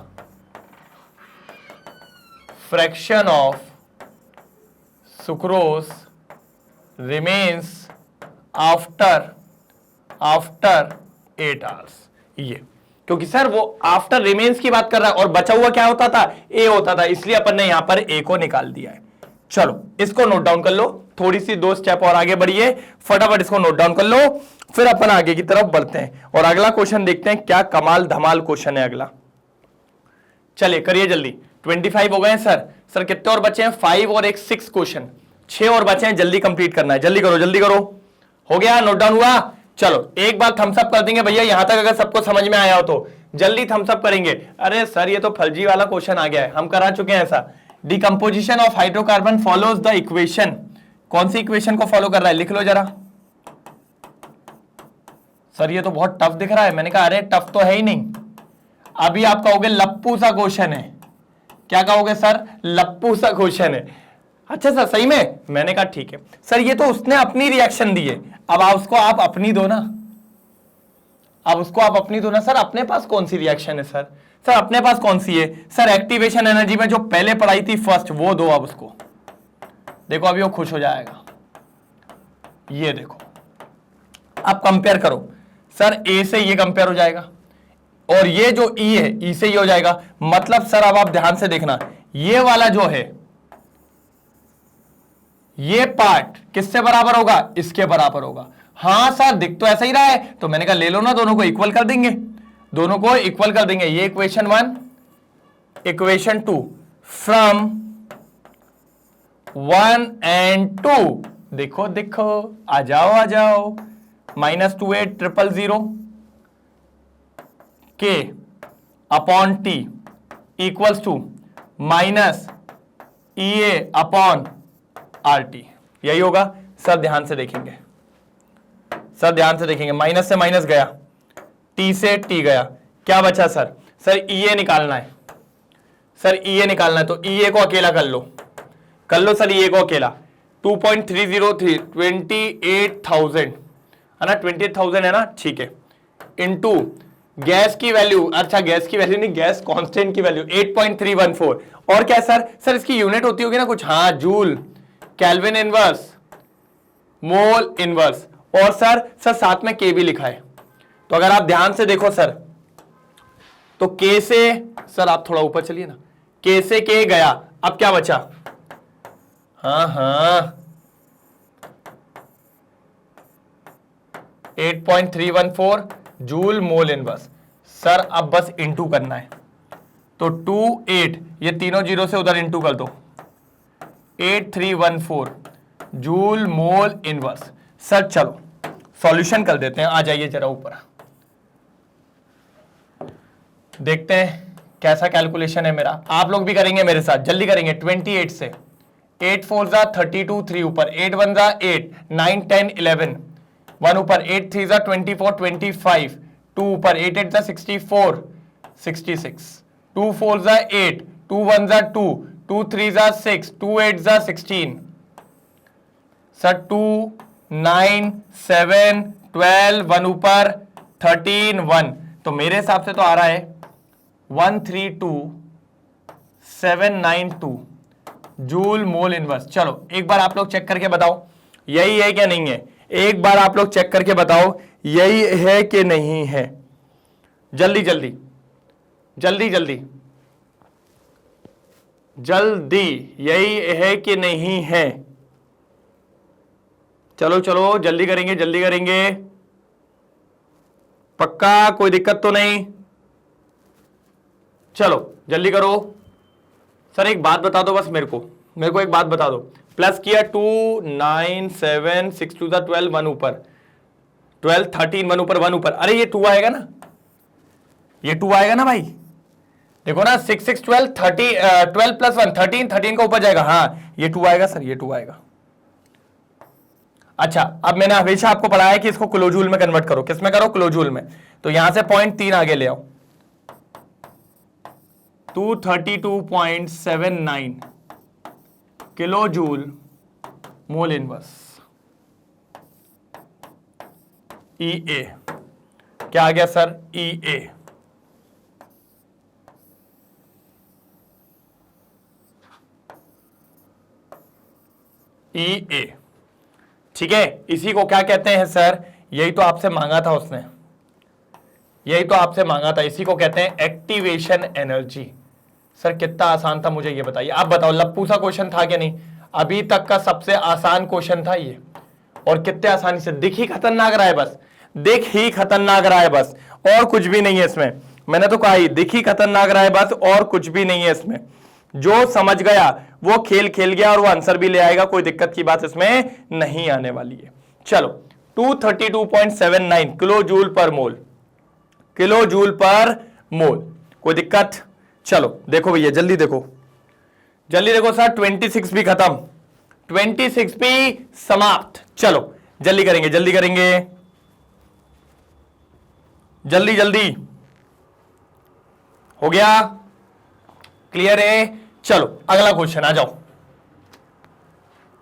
Speaker 1: Fraction of sucrose remains after 8 hours. ये क्योंकि सर वो आफ्टर रिमेन्स की बात कर रहा है और बचा हुआ क्या होता था? ए होता था, इसलिए अपन ने यहां पर ए को निकाल दिया है। चलो इसको नोट डाउन कर लो, थोड़ी सी 2 स्टेप और आगे बढ़िए, फटाफट इसको नोट डाउन कर लो, फिर अपन आगे की तरफ बढ़ते हैं और अगला क्वेश्चन देखते हैं। क्या कमाल धमाल क्वेश्चन है अगला। चलिए करिए जल्दी। 25 हो गए हैं सर। सर कितने और बचे हैं? 5 और एक 6 क्वेश्चन, 6 और बचे हैं, जल्दी कंप्लीट करना है। जल्दी करो जल्दी करो। हो गया? नोट डाउन हुआ? चलो एक बार थम्स अप कर देंगे भैया, यहां तक अगर सबको समझ में आया हो तो जल्दी थम्स अप करेंगे। अरे सर ये तो फर्जी वाला क्वेश्चन आ गया है, हम करा चुके हैं ऐसा। Decomposition of hydrocarbon follows the equation. कौन सी इक्वेशन को फॉलो कर रहा है? लिख लो जरा। सर ये तो बहुत टफ दिख रहा है। मैंने कहा अरे टफ तो है ही नहीं। अभी आप कहोगे लप्पू सा क्वेश्चन है। क्या कहोगे सर? लप्पू सा क्वेश्चन है। अच्छा सर सही में? मैंने कहा ठीक है सर, ये तो उसने अपनी रिएक्शन दी है, अब आप उसको आप अपनी दो ना, अब उसको आप अपनी दो ना। सर अपने पास कौन सी रिएक्शन है सर? सर अपने पास कौन सी है सर? एक्टिवेशन एनर्जी में जो पहले पढ़ाई थी फर्स्ट, वो दो अब उसको। देखो अभी वो खुश हो जाएगा। ये देखो आप कंपेयर करो सर, ए से ये कंपेयर हो जाएगा और ये जो ई है ई से ये हो जाएगा। मतलब सर अब आप ध्यान से देखना, ये वाला जो है ये पार्ट किससे बराबर होगा? इसके बराबर होगा। हां सर दिख तो ऐसा ही रहा है, तो मैंने कहा ले लो ना, दोनों को इक्वल कर देंगे, दोनों को इक्वल कर देंगे। ये इक्वेशन 1 इक्वेशन 2 फ्रॉम 1 and 2। देखो देखो आ जाओ -2800 K upon T equals to minus EA upon RT। यही होगा सर। ध्यान से देखेंगे सर, ध्यान से देखेंगे। माइनस से माइनस गया, T से T गया, क्या बचा सर? सर EA निकालना है। सर EA निकालना है तो EA को अकेला कर लो सर, EA को अकेला। 2.303 28,000 है ना, 28,000 है ना, ठीक है। इनटू गैस की वैल्यू, अच्छा गैस की वैल्यू नहीं, गैस कांस्टेंट की वैल्यू 8.314। और क्या सर? सर इसकी यूनिट होती होगी ना कुछ, हाँ joule, kelvin inverse, mole inverse. और सर साथ में के भी लिखा है। तो अगर आप ध्यान से देखो सर, तो के से, सर आप थोड़ा ऊपर चलिए ना, के से के गया, अब क्या बचा? हाँ 8.314 जूल मोल इनवर्स। सर अब बस इंटू करना है, तो 28, ये तीनों जीरो से उधर इंटू कर दो, 8314 जूल मोल इनवर्स। सर चलो सॉल्यूशन कर देते हैं, आ जाइए जरा ऊपर, देखते हैं कैसा कैलकुलेशन है मेरा। आप लोग भी करेंगे मेरे साथ, जल्दी करेंगे। 28 से 8 4 जा 32, 3 ऊपर, 8 1 जा 8, 9 10 11, 1 ऊपर, 8 3 जा 24 25, 2 ऊपर, 8 8 जा 64 66, 2 4 जा 8, 2 1 जा 2, 2 3 जा 6, 2 8 जा 16, सर 2 9 7 12, 1 ऊपर 13 1, तो मेरे हिसाब से तो आ रहा है 132792 जूल मोल इनवर्स। चलो एक बार आप लोग चेक करके बताओ यही है क्या नहीं है, एक बार आप लोग चेक करके बताओ यही है कि नहीं है, जल्दी जल्दी जल्दी जल्दी जल्दी, यही है कि नहीं है? चलो चलो जल्दी करेंगे, जल्दी करेंगे, पक्का कोई दिक्कत तो नहीं? चलो जल्दी करो। सर एक बात बता दो बस मेरे को एक बात बता दो, प्लस किया 2 9 7 6 2 12, 1 ऊपर 12 13, 1 ऊपर 1 ऊपर, अरे ये 2 आएगा ना, ये 2 आएगा ना भाई, देखो ना 6 6 12 30, 12 प्लस 1 13, 13 का ऊपर जाएगा, हाँ ये 2 आएगा सर, ये 2 आएगा। अच्छा अब मैंने हमेशा आपको पढ़ाया है कि इसको किलोजूल में कन्वर्ट करो, किस में करो? किलोजूल में। तो यहां से 0.3 आगे ले आओ, 232.79 kilo joule mole inverse EA। क्या आ गया सर? EA। EA ठीक है, इसी को क्या कहते हैं सर? यही तो आपसे मांगा था उसने, यही तो आपसे मांगा था, इसी को कहते हैं एक्टिवेशन एनर्जी। सर कितना आसान था मुझे ये बताइए, आप बताओ, लप्पू सा क्वेश्चन था कि नहीं? अभी तक का सबसे आसान क्वेश्चन था ये, और कितने आसानी से, दिख ही खतरनाक रहा है बस, दिख ही खतरनाक रहा है बस, और कुछ भी नहीं है इसमें। मैंने तो कहा ही दिख ही खतरनाक रहा है बस, और कुछ भी नहीं है इसमें। जो समझ गया वो खेल खेल गया और वो आंसर भी ले आएगा, कोई दिक्कत की बात इसमें नहीं आने वाली है। चलो 232.79 किलो जूल पर मोल, किलो जूल पर मोल, कोई दिक्कत? चलो देखो भैया जल्दी देखो, जल्दी देखो सर, 26 भी खत्म, 26 भी समाप्त। चलो जल्दी करेंगे, जल्दी करेंगे, जल्दी जल्दी, हो गया? क्लियर है? चलो अगला क्वेश्चन आ जाओ।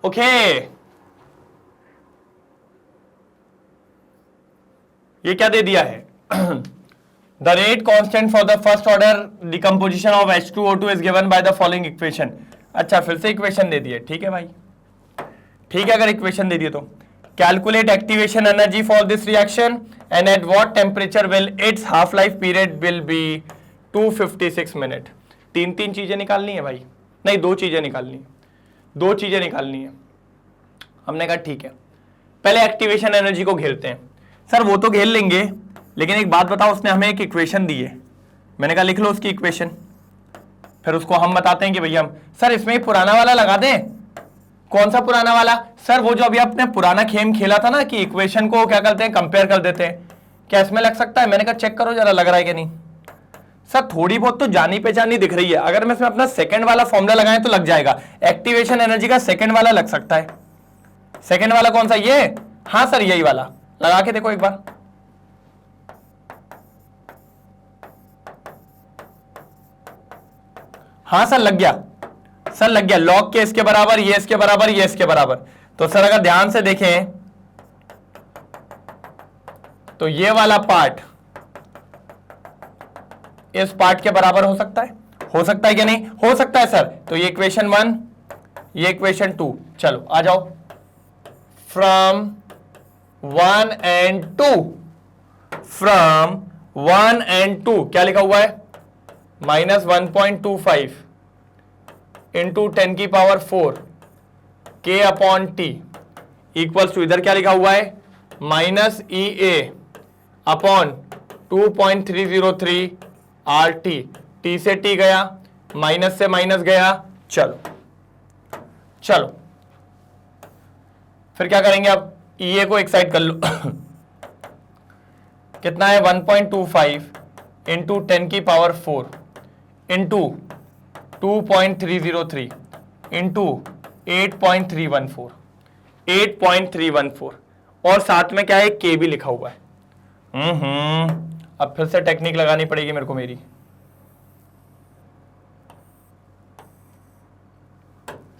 Speaker 1: ओके ये क्या दे दिया है? The rate constant for the first order decomposition of H2O2 is given by the following equation. अच्छा फिर से इक्वेशन दे दिए, ठीक है भाई, ठीक है, अगर इक्वेशन दे दिए तो calculate activation energy for this reaction and at what temperature will it's half life period will be 256 minute. तीन तीन चीजें निकालनी है भाई, नहीं दो चीजें निकालनी है, दो चीजें निकालनी है। हमने कहा ठीक है पहले एक्टिवेशन एनर्जी को घेरते हैं। सर वो तो घेर लेंगे, लेकिन एक बात बताओ, उसने हमें एक इक्वेशन दी है, मैंने कहा लिख लो उसकी इक्वेशन, फिर उसको हम बताते हैं कि भैया हम, सर इसमें पुराना वाला लगा दें। कौन सा पुराना वाला? सर वो जो अभी आपने पुराना खेम खेला था ना कि इक्वेशन को क्या करते हैं, कंपेयर कर देते हैं, क्या इसमें लग सकता है? मैंने कहा चेक करो जरा लग रहा है कि नहीं। सर थोड़ी बहुत तो जानी पहचानी दिख रही है, अगर मैं इसमें अपना सेकंड वाला फॉर्मूला लगाएं तो लग जाएगा। एक्टिवेशन एनर्जी का सेकंड वाला लग सकता है। सेकंड वाला कौन सा? ये, हाँ सर यही वाला, लगा के देखो एक बार। हाँ सर लग गया, सर लग गया, लॉग के इसके बराबर, ये इसके बराबर, ये इसके बराबर। तो सर अगर ध्यान से देखें तो ये वाला पार्ट इस पार्ट के बराबर हो सकता है, हो सकता है क्या नहीं? हो सकता है सर। तो ये इक्वेशन 1, ये इक्वेशन 2, चलो आ जाओ। फ्रॉम 1 and 2, फ्रॉम 1 and 2 क्या लिखा हुआ है? -1.25 इंटू 10 की power 4 K upon T equals to, इधर क्या लिखा हुआ है, -EA अपॉन 2.303 RT। टी से टी गया, माइनस से माइनस गया, चलो चलो फिर क्या करेंगे, अब EA को एक साइड कर लो कितना है 1.25 इंटू 10 की पावर 4 इंटू 2.303 इंटू 8.314 और साथ में क्या है, K भी लिखा हुआ है। अब फिर से टेक्निक लगानी पड़ेगी मेरे को मेरी।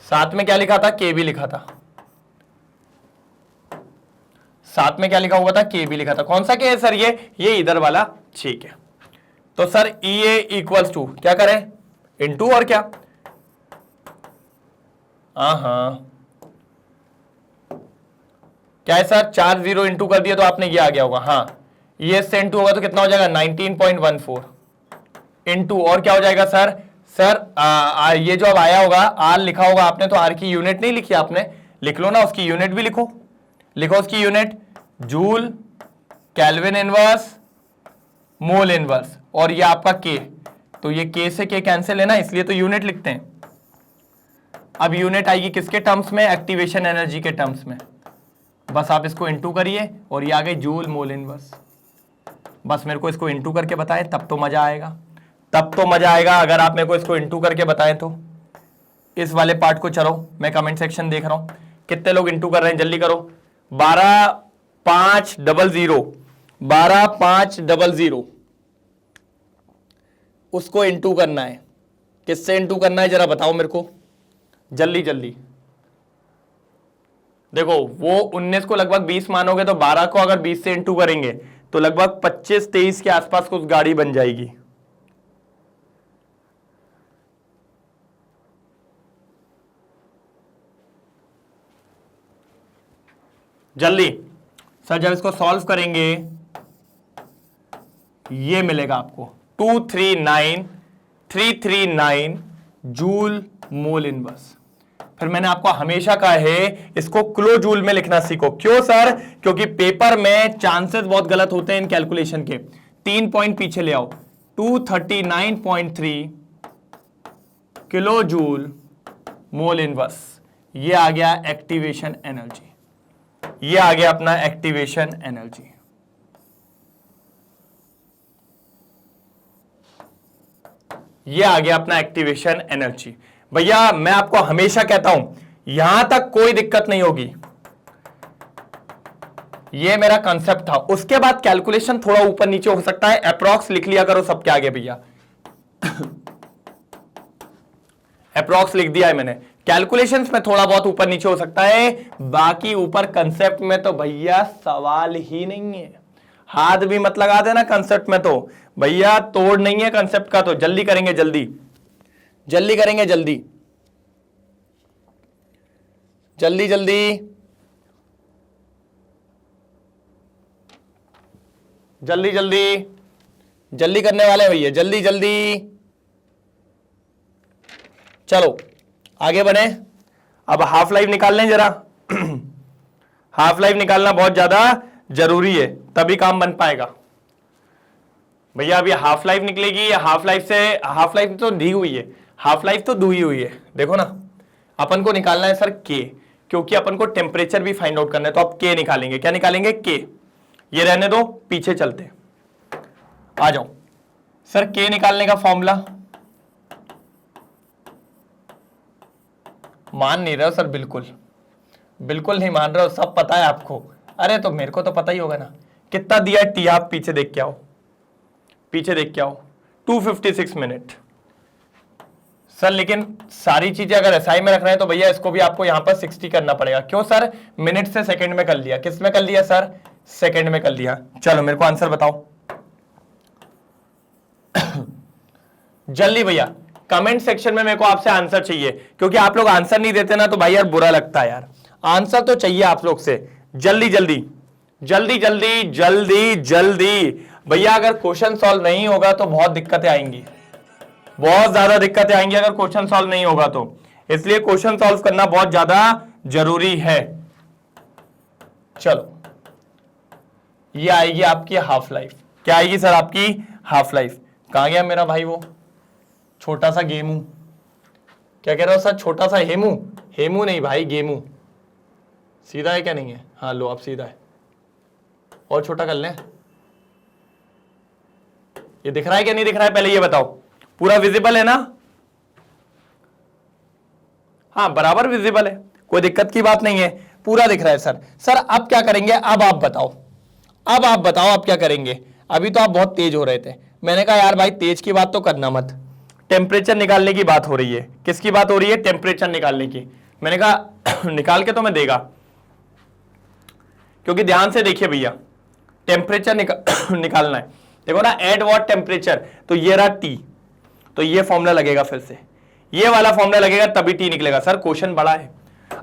Speaker 1: साथ में क्या लिखा था, K भी लिखा था, साथ में क्या लिखा हुआ था, K भी लिखा था। कौन सा K है सर, ये इधर वाला, ठीक है। तो सर EA इक्वल्स टू क्या करें, इनटू और क्या, हाँ क्या है सर, 4 0 इंटू कर दिया तो आपने ये आ गया होगा, हाँ ये से इंटू होगा तो कितना हो जाएगा 19.14 इंटू और क्या हो जाएगा सर, ये जो अब आया होगा आर लिखा होगा आपने, तो आर की यूनिट नहीं लिखी आपने, लिख लो ना, उसकी यूनिट भी लिखो, लिखो उसकी unit, joule, kelvin inverse, mole inverse, और ये आपका के, तो ये के से के कैंसिल है ना, इसलिए तो यूनिट लिखते हैं। अब यूनिट आएगी किसके टर्म्स में, एक्टिवेशन एनर्जी के टर्म्स में। बस आप इसको इनटू करिए और ये आ गए जूल मोल इनवर्स। बस मेरे को इसको इनटू करके बताएं, तब तो मजा आएगा, तब तो मजा आएगा अगर आप मेरे को इसको इनटू करके बताएं तो। इस वाले पार्ट को चलो, मैं कमेंट सेक्शन देख रहा हूं कितने लोग इनटू कर रहे हैं, जल्दी करो। 12500 उसको इनटू करना है, किससे इनटू करना है जरा बताओ मेरे को, जल्दी जल्दी। देखो वो 19 को लगभग 20 मानोगे तो 12 को अगर 20 से इनटू करेंगे तो लगभग 25-23 के आसपास कुछ गाड़ी बन जाएगी। जल्दी सर, जब इसको सॉल्व करेंगे ये मिलेगा आपको 239,339 जूल मोल इनवर्स। फिर मैंने आपको हमेशा कहा है इसको किलो जूल में लिखना सीखो। क्यों सर, क्योंकि पेपर में चांसेस बहुत गलत होते हैं इन कैलकुलेशन के। 3 पॉइंट पीछे ले आओ, 239.3 किलो जूल मोल इनवर्स, ये आ गया एक्टिवेशन एनर्जी, ये आ गया अपना एक्टिवेशन एनर्जी। ये आ गया अपना एक्टिवेशन एनर्जी। भैया मैं आपको हमेशा कहता हूं यहां तक कोई दिक्कत नहीं होगी, ये मेरा कंसेप्ट था। उसके बाद कैलकुलेशन थोड़ा ऊपर नीचे हो सकता है, अप्रॉक्स लिख लिया करो सबके आगे भैया अप्रॉक्स लिख दिया है मैंने, कैलकुलेशंस में थोड़ा बहुत ऊपर नीचे हो सकता है, बाकी ऊपर कंसेप्ट में तो भैया सवाल ही नहीं है। हाथ भी मत लगा देना कंसेप्ट में, तो भैया तोड़ नहीं है कंसेप्ट का। तो जल्दी करेंगे, जल्दी जल्दी करेंगे, जल्दी जल्दी जल्दी जल्दी जल्दी जल्दी करने वाले भैया, जल्दी जल्दी चलो आगे बढ़े। अब हाफ लाइफ निकाल लें जरा हाफ लाइफ निकालना बहुत ज्यादा जरूरी है, तभी काम बन पाएगा भैया। अभी हाफ लाइफ निकलेगी, हाफ लाइफ से, हाफ लाइफ तो दी हुई है, हाफ लाइफ तो दी हुई है, देखो ना। अपन को निकालना है सर के, क्योंकि अपन को टेम्परेचर भी फाइंड आउट करना है, तो अब के निकालेंगे। क्या निकालेंगे, के। ये रहने दो, पीछे चलते, आ जाओ सर। के निकालने का फॉर्मूला मान नहीं रहे हो सर, बिल्कुल बिल्कुल नहीं मान रहे हो, सब पता है आपको। अरे तो मेरे को तो पता ही होगा ना कितना दिया है टी। आप पीछे देख के आओ, पीछे देख के आओ, 256 मिनट सर। लेकिन सारी चीजें अगर एसआई में रख रहे हैं तो भैया इसको भी आपको यहां पर 60 करना पड़ेगा। क्यों सर, मिनट से सेकंड में कर लिया। किस में कर लिया सर, सेकंड में कर लिया। चलो मेरे को आंसर बताओ जल्दी भैया, कमेंट सेक्शन में मेरे को आपसे आंसर चाहिए, क्योंकि आप लोग आंसर नहीं देते ना तो भाई यार बुरा लगता है यार। आंसर तो चाहिए आप लोग से, जल्दी जल्दी जल्दी जल्दी जल्दी जल्दी। भैया अगर क्वेश्चन सॉल्व नहीं होगा तो बहुत दिक्कतें आएंगी, बहुत ज्यादा दिक्कतें आएंगी अगर क्वेश्चन सॉल्व नहीं होगा तो, इसलिए क्वेश्चन सॉल्व करना बहुत ज्यादा जरूरी है। चलो, ये आएगी आपकी हाफ लाइफ। क्या आएगी सर? आपकी हाफ लाइफ। कहां गया मेरा भाई वो छोटा सा गेमू? क्या कह रहा हो सर? छोटा सा हेमू? हेमू नहीं भाई, गेमू। सीधा है क्या? नहीं है? हाँ लो, अब सीधा है। और छोटा कर लें। ये दिख रहा है क्या नहीं दिख रहा है? पहले ये बताओ, पूरा विजिबल है ना? हाँ, बराबर विजिबल है, कोई दिक्कत की बात नहीं है, पूरा दिख रहा है सर। सर अब क्या करेंगे? अब आप बताओ, अब आप बताओ आप क्या करेंगे? अभी तो आप बहुत तेज हो रहे थे। मैंने कहा यार भाई तेज की बात तो करना मत, टेम्परेचर निकालने की बात हो रही है। किसकी बात हो रही है? टेम्परेचर निकालने की। मैंने कहा निकाल के तो मैं देगा, क्योंकि ध्यान से देखिए भैया, टेम्परेचर निकालना है। देखो ना, एट व्हाट टेम्परेचर, तो ये रहा टी, तो ये फॉर्मूला लगेगा, फिर से ये वाला फॉर्मूला लगेगा, तभी टी निकलेगा। सर क्वेश्चन बड़ा है।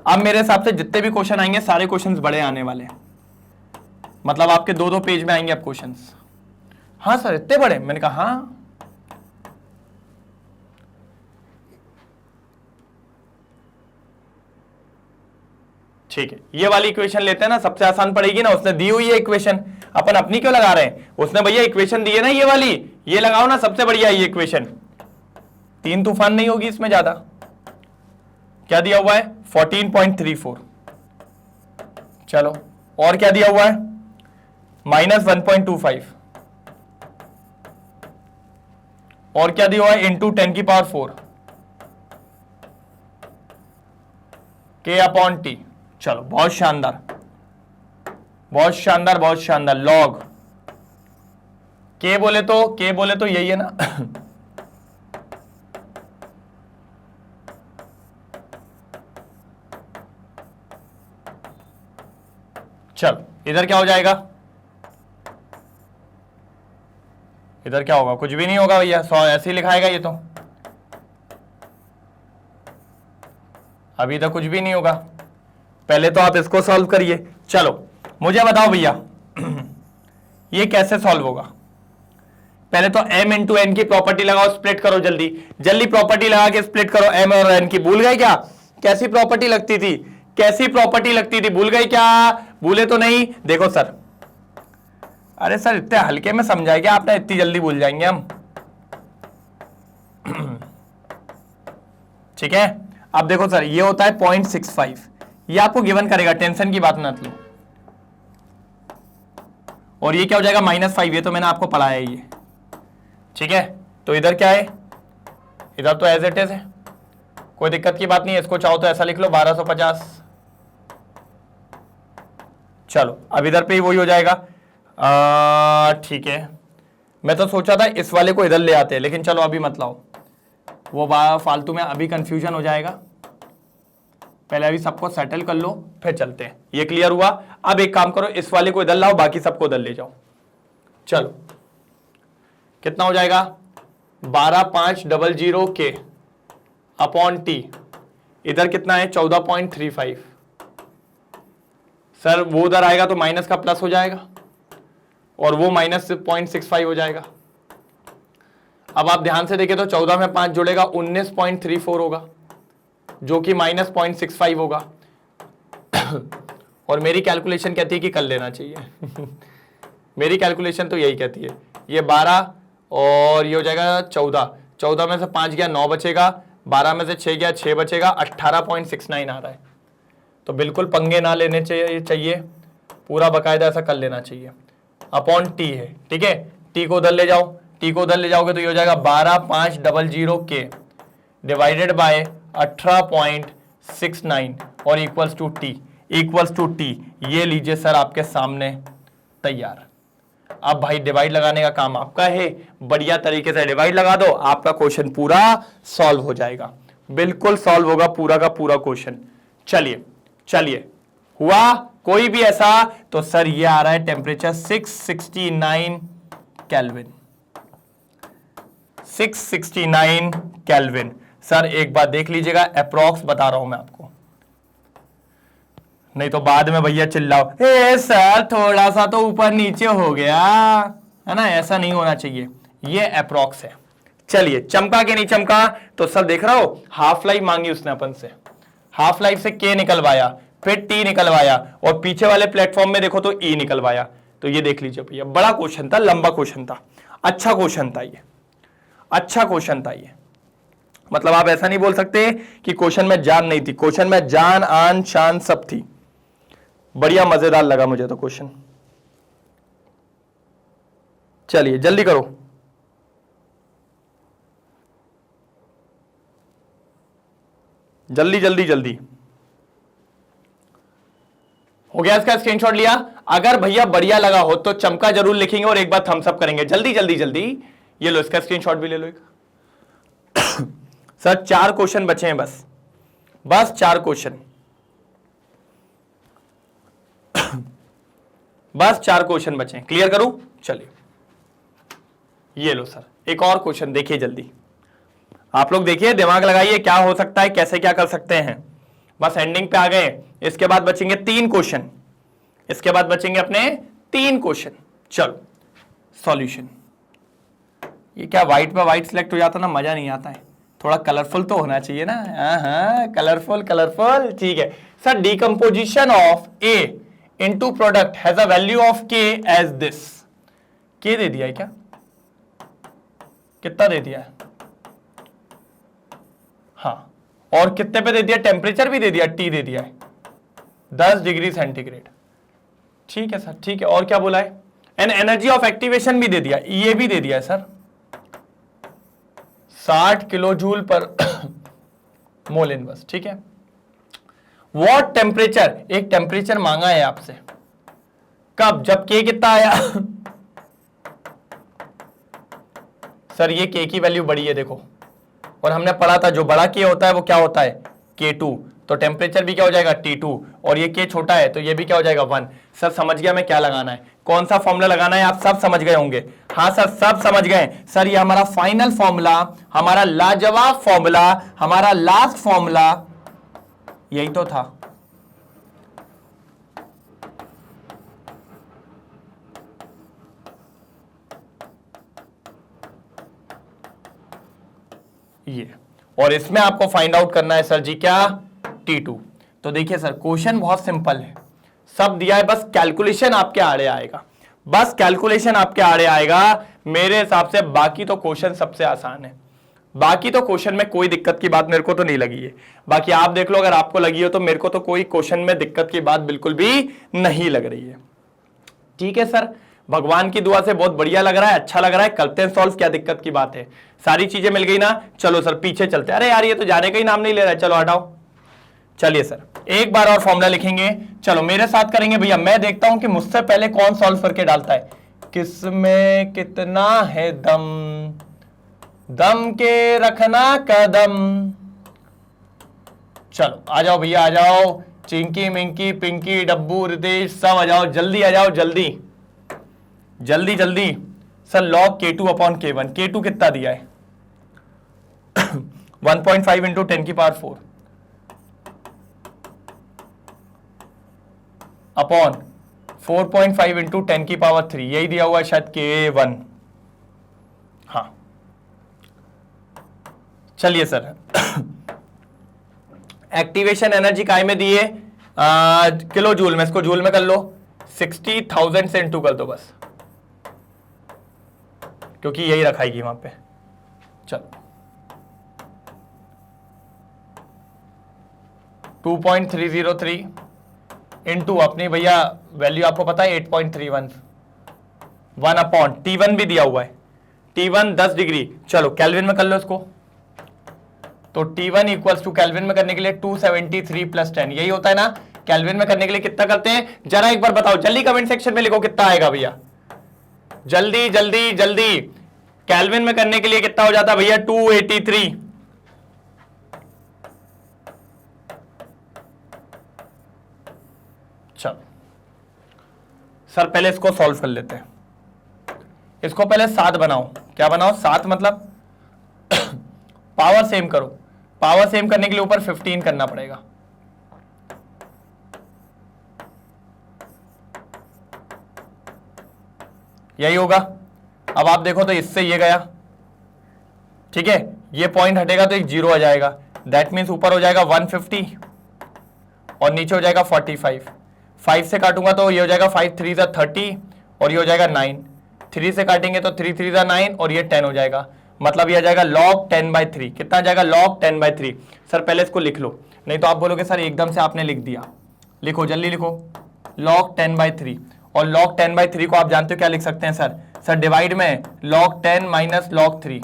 Speaker 1: अब मेरे हिसाब से जितने भी क्वेश्चन आएंगे सारे क्वेश्चंस बड़े आने वाले हैं, मतलब आपके 2-2 पेज में आएंगे अब क्वेश्चंस। हाँ सर इतने बड़े? मैंने कहा हाँ। ठीक है, ये वाली इक्वेशन लेते हैं ना, सबसे आसान पड़ेगी ना। उसने दी हुई है इक्वेशन, अपन अपनी क्यों लगा रहे हैं? उसने भैया इक्वेशन दी है ना ये वाली, ये लगाओ ना, सबसे बढ़िया ये इक्वेशन। 3 तूफान नहीं होगी इसमें ज्यादा। क्या दिया हुआ है? 14.34। चलो, और क्या दिया हुआ है? -1.25। और क्या दिया हुआ है? Into 10⁴ K/T। चलो, बहुत शानदार, बहुत शानदार, बहुत शानदार। लॉग के बोले तो यही है ना चलो, इधर क्या हो जाएगा? इधर क्या होगा? कुछ भी नहीं होगा भैया, 100 ऐसे ही लिखाएगा ये तो। अभी तक कुछ भी नहीं होगा, पहले तो आप इसको सॉल्व करिए। चलो मुझे बताओ भैया ये कैसे सॉल्व होगा? पहले तो m इंटू एन की प्रॉपर्टी लगाओ, स्प्लिट करो, जल्दी जल्दी प्रॉपर्टी लगा के स्प्लिट करो m और n की। भूल गए क्या? कैसी प्रॉपर्टी लगती थी? कैसी प्रॉपर्टी लगती थी? भूल गए क्या? भूले तो नहीं? देखो सर, अरे सर इतने हल्के में समझाएंगे आपने, इतनी जल्दी भूल जाएंगे हम। ठीक है, अब देखो सर, ये होता है 0.65, ये आपको गिवन करेगा, टेंशन की बात मत लो। और ये क्या हो जाएगा? -5, ये तो मैंने आपको पढ़ाया है ये। ठीक है, तो इधर क्या है? इधर तो एज इट इज है, कोई दिक्कत की बात नहीं है। इसको चाहो तो ऐसा लिख लो, 1250। चलो, अब इधर पे ही वही हो जाएगा। ठीक है, मैं तो सोचा था इस वाले को इधर ले आते हैं, लेकिन चलो अभी मत लाओ, वो फालतू में अभी कंफ्यूजन हो जाएगा। पहले अभी सबको सेटल कर लो, फिर चलते हैं। ये क्लियर हुआ? अब एक काम करो, इस वाले को इधर लाओ, बाकी सबको इधर ले जाओ। चलो, कितना हो जाएगा? 12500 K/T। इधर कितना है? 14.35। सर वो उधर आएगा तो माइनस का प्लस हो जाएगा, और वो -0.65 हो जाएगा। अब आप ध्यान से देखें तो 14 में 5 जुड़ेगा, 19.34 होगा, जो कि -0.65 होगा। और मेरी कैलकुलेशन कहती है कि कर लेना चाहिए मेरी कैलकुलेशन तो यही कहती है। ये 12 और ये हो जाएगा 14, 14 में से 5 गया 9 बचेगा, 12 में से 6 गया 6 बचेगा, 18.69 आ रहा है। तो बिल्कुल पंगे ना लेने चाहिए, पूरा बकायदा ऐसा कर लेना चाहिए। अपॉन टी है, ठीक है, टी को उधर ले जाओ, टी को उधर ले जाओगे तो ये हो जाएगा 12500 K डिवाइडेड बाय 18.69 और equals to T, equals to T. ये लीजिए सर आपके सामने तैयार। अब भाई डिवाइड लगाने का काम आपका है, बढ़िया तरीके से डिवाइड लगा दो, आपका क्वेश्चन पूरा सॉल्व हो जाएगा, बिल्कुल सॉल्व होगा पूरा का पूरा क्वेश्चन। चलिए चलिए, हुआ कोई भी ऐसा? तो सर ये आ रहा है टेम्परेचर 669 केल्विन, 669 केल्विन। सर एक बार देख लीजिएगा, अप्रॉक्स बता रहा हूं मैं आपको, नहीं तो बाद में भैया चिल्लाओ, ए सर थोड़ा सा तो ऊपर नीचे हो गया, है ना? ऐसा नहीं होना चाहिए, ये अप्रॉक्स है। चलिए चमका के नहीं चमका, तो सर देख रहा हो हाफ लाइफ मांगी उसने अपन से, हाफ लाइफ से के निकलवाया, फिर टी निकलवाया, और पीछे वाले प्लेटफॉर्म में देखो तो ई निकलवाया। तो ये देख लीजिए भैया, बड़ा क्वेश्चन था, लंबा क्वेश्चन था, अच्छा क्वेश्चन था ये, अच्छा क्वेश्चन था ये। मतलब आप ऐसा नहीं बोल सकते कि क्वेश्चन में जान नहीं थी, क्वेश्चन में जान आन शान सब थी। बढ़िया मजेदार लगा मुझे तो क्वेश्चन। चलिए जल्दी करो। जल्दी जल्दी जल्दी। हो गया, इसका स्क्रीनशॉट लिया। अगर भैया बढ़िया लगा हो तो चमका जरूर लिखेंगे और एक बार थम्स अप करेंगे। जल्दी जल्दी जल्दी। ये लो, इसका स्क्रीनशॉट भी ले लो एक। सर 4 क्वेश्चन बचे हैं बस, बस 4 क्वेश्चन, बस 4 क्वेश्चन बचे हैं। क्लियर करूं? चलिए ये लो सर, एक और क्वेश्चन देखिए जल्दी। आप लोग देखिए, दिमाग लगाइए, क्या हो सकता है, कैसे क्या कर सकते हैं। बस एंडिंग पे आ गए। इसके बाद बचेंगे 3 क्वेश्चन, इसके बाद बचेंगे अपने 3 क्वेश्चन। चलो सॉल्यूशन। ये क्या व्हाइट पे व्हाइट सिलेक्ट हो जाता ना, मजा नहीं आता है, थोड़ा कलरफुल तो होना चाहिए ना। हाँ कलरफुल कलरफुल, ठीक है sir. Decomposition of A into product has a value of के एज दिस। के दे दिया है क्या, कितना दे दिया है? हाँ, और कितने पे दे दिया? टेम्परेचर भी दे दिया, टी दे दिया है 10 डिग्री सेंटीग्रेड। ठीक है सर, ठीक है। और क्या बोला है? एंड एनर्जी ऑफ एक्टिवेशन भी दे दिया, ये भी दे दिया है सर 60 किलो जूल पर मोल इनवर्स। ठीक है। व्हाट टेम्परेचर, एक टेम्परेचर मांगा है आपसे, कब? जब के कितना आया? सर ये के की वैल्यू बड़ी है देखो, और हमने पढ़ा था जो बड़ा के होता है वो क्या होता है? K2। तो टेम्परेचर भी क्या हो जाएगा? T2। और ये के छोटा है तो ये भी क्या हो जाएगा? 1। सर समझ गया मैं क्या लगाना है, कौन सा फॉर्मूला लगाना है, आप सब समझ गए होंगे। हाँ सर सब समझ गए। सर ये हमारा फाइनल फॉर्मूला, हमारा लाजवाब फॉर्मूला, हमारा लास्ट फॉर्मूला यही तो था। ये, और इसमें आपको फाइंड आउट करना है सर जी क्या? T2। तो देखिए सर क्वेश्चन बहुत सिंपल है, सब दिया है, बस कैलकुलेशन आपके आड़े आएगा, बस कैलकुलेशन आपके आड़े आएगा मेरे हिसाब से। बाकी तो क्वेश्चन सबसे आसान है, बाकी तो क्वेश्चन में कोई दिक्कत की बात मेरे को तो नहीं लगी है। बाकी आप देख लो, अगर आपको लगी हो तो मेरे को तो कोई क्वेश्चन में दिक्कत की बात बिल्कुल भी नहीं लग रही है। ठीक है सर, भगवान की दुआ से बहुत बढ़िया लग रहा है, अच्छा लग रहा है, करते हैं सॉल्व, क्या दिक्कत की बात है। सारी चीजें मिल गई ना। चलो सर पीछे चलते हैं। अरे यार ये तो जाने का ही नाम नहीं ले रहा है, चलो हटाओ। चलिए सर एक बार और फॉर्मूला लिखेंगे, चलो मेरे साथ करेंगे भैया। मैं देखता हूं कि मुझसे पहले कौन सॉल्व करके डालता है। किसमें कितना है दम, दम के रखना कदम। चलो आ जाओ भैया, आ जाओ। चिंकी मिंकी पिंकी डब्बू रितेश सब आ जाओ, जल्दी आ जाओ, जल्दी जल्दी जल्दी। Sir log K2 upon K1, K2 कितना दिया है? 1.5 इंटू 10 की पावर 4 अपॉन 4.5 इंटू 10 की पावर 3, यही दिया हुआ है शायद K1। हाँ चलिए सर। एक्टिवेशन एनर्जी काय में दी है? किलो जूल में, इसको जूल में कर लो, 60,000 से इंटू कर दो बस, क्योंकि यही रखाएगी वहां पे। चलो 2.303 इंटू अपनी भैया वैल्यू आपको पता है 8.31, 1 अपॉन T1 भी दिया हुआ है, T1 10 डिग्री। चलो केल्विन में कर लो इसको, तो T1 इक्वल्स टू केल्विन में करने के लिए 273 प्लस 10, यही होता है ना। केल्विन में करने के लिए कितना करते हैं जरा एक बार बताओ, जल्दी कमेंट सेक्शन में लिखो कितना आएगा भैया, जल्दी जल्दी जल्दी। केल्विन में करने के लिए कितना हो जाता भैया? 283। चलो सर पहले इसको सॉल्व कर लेते हैं, इसको पहले 7 बनाओ। क्या बनाओ? 7 मतलब पावर सेम करो, पावर सेम करने के लिए ऊपर 15 करना पड़ेगा। यही होगा। अब आप देखो तो इससे ये गया, ठीक है, ये पॉइंट हटेगा तो एक जीरो आ जाएगा, दैट मीन्स ऊपर हो जाएगा 150 और नीचे हो जाएगा 45। 5 से काटूंगा तो ये हो जाएगा 5 3 ज़ा 30 और ये हो जाएगा 9। 3 से काटेंगे तो 3 3 ज़ा 9 और ये 10 हो जाएगा, मतलब ये आ जाएगा log 10/3। कितना आ जाएगा? log 10/3। सर पहले इसको लिख लो, नहीं तो आप बोलोगे सर एकदम से आपने लिख दिया। लिखो, जल्दी लिखो, log 10/3। और log 10/3 को आप जानते हो क्या लिख सकते हैं सर? सर डिवाइड में log 10 minus log 3,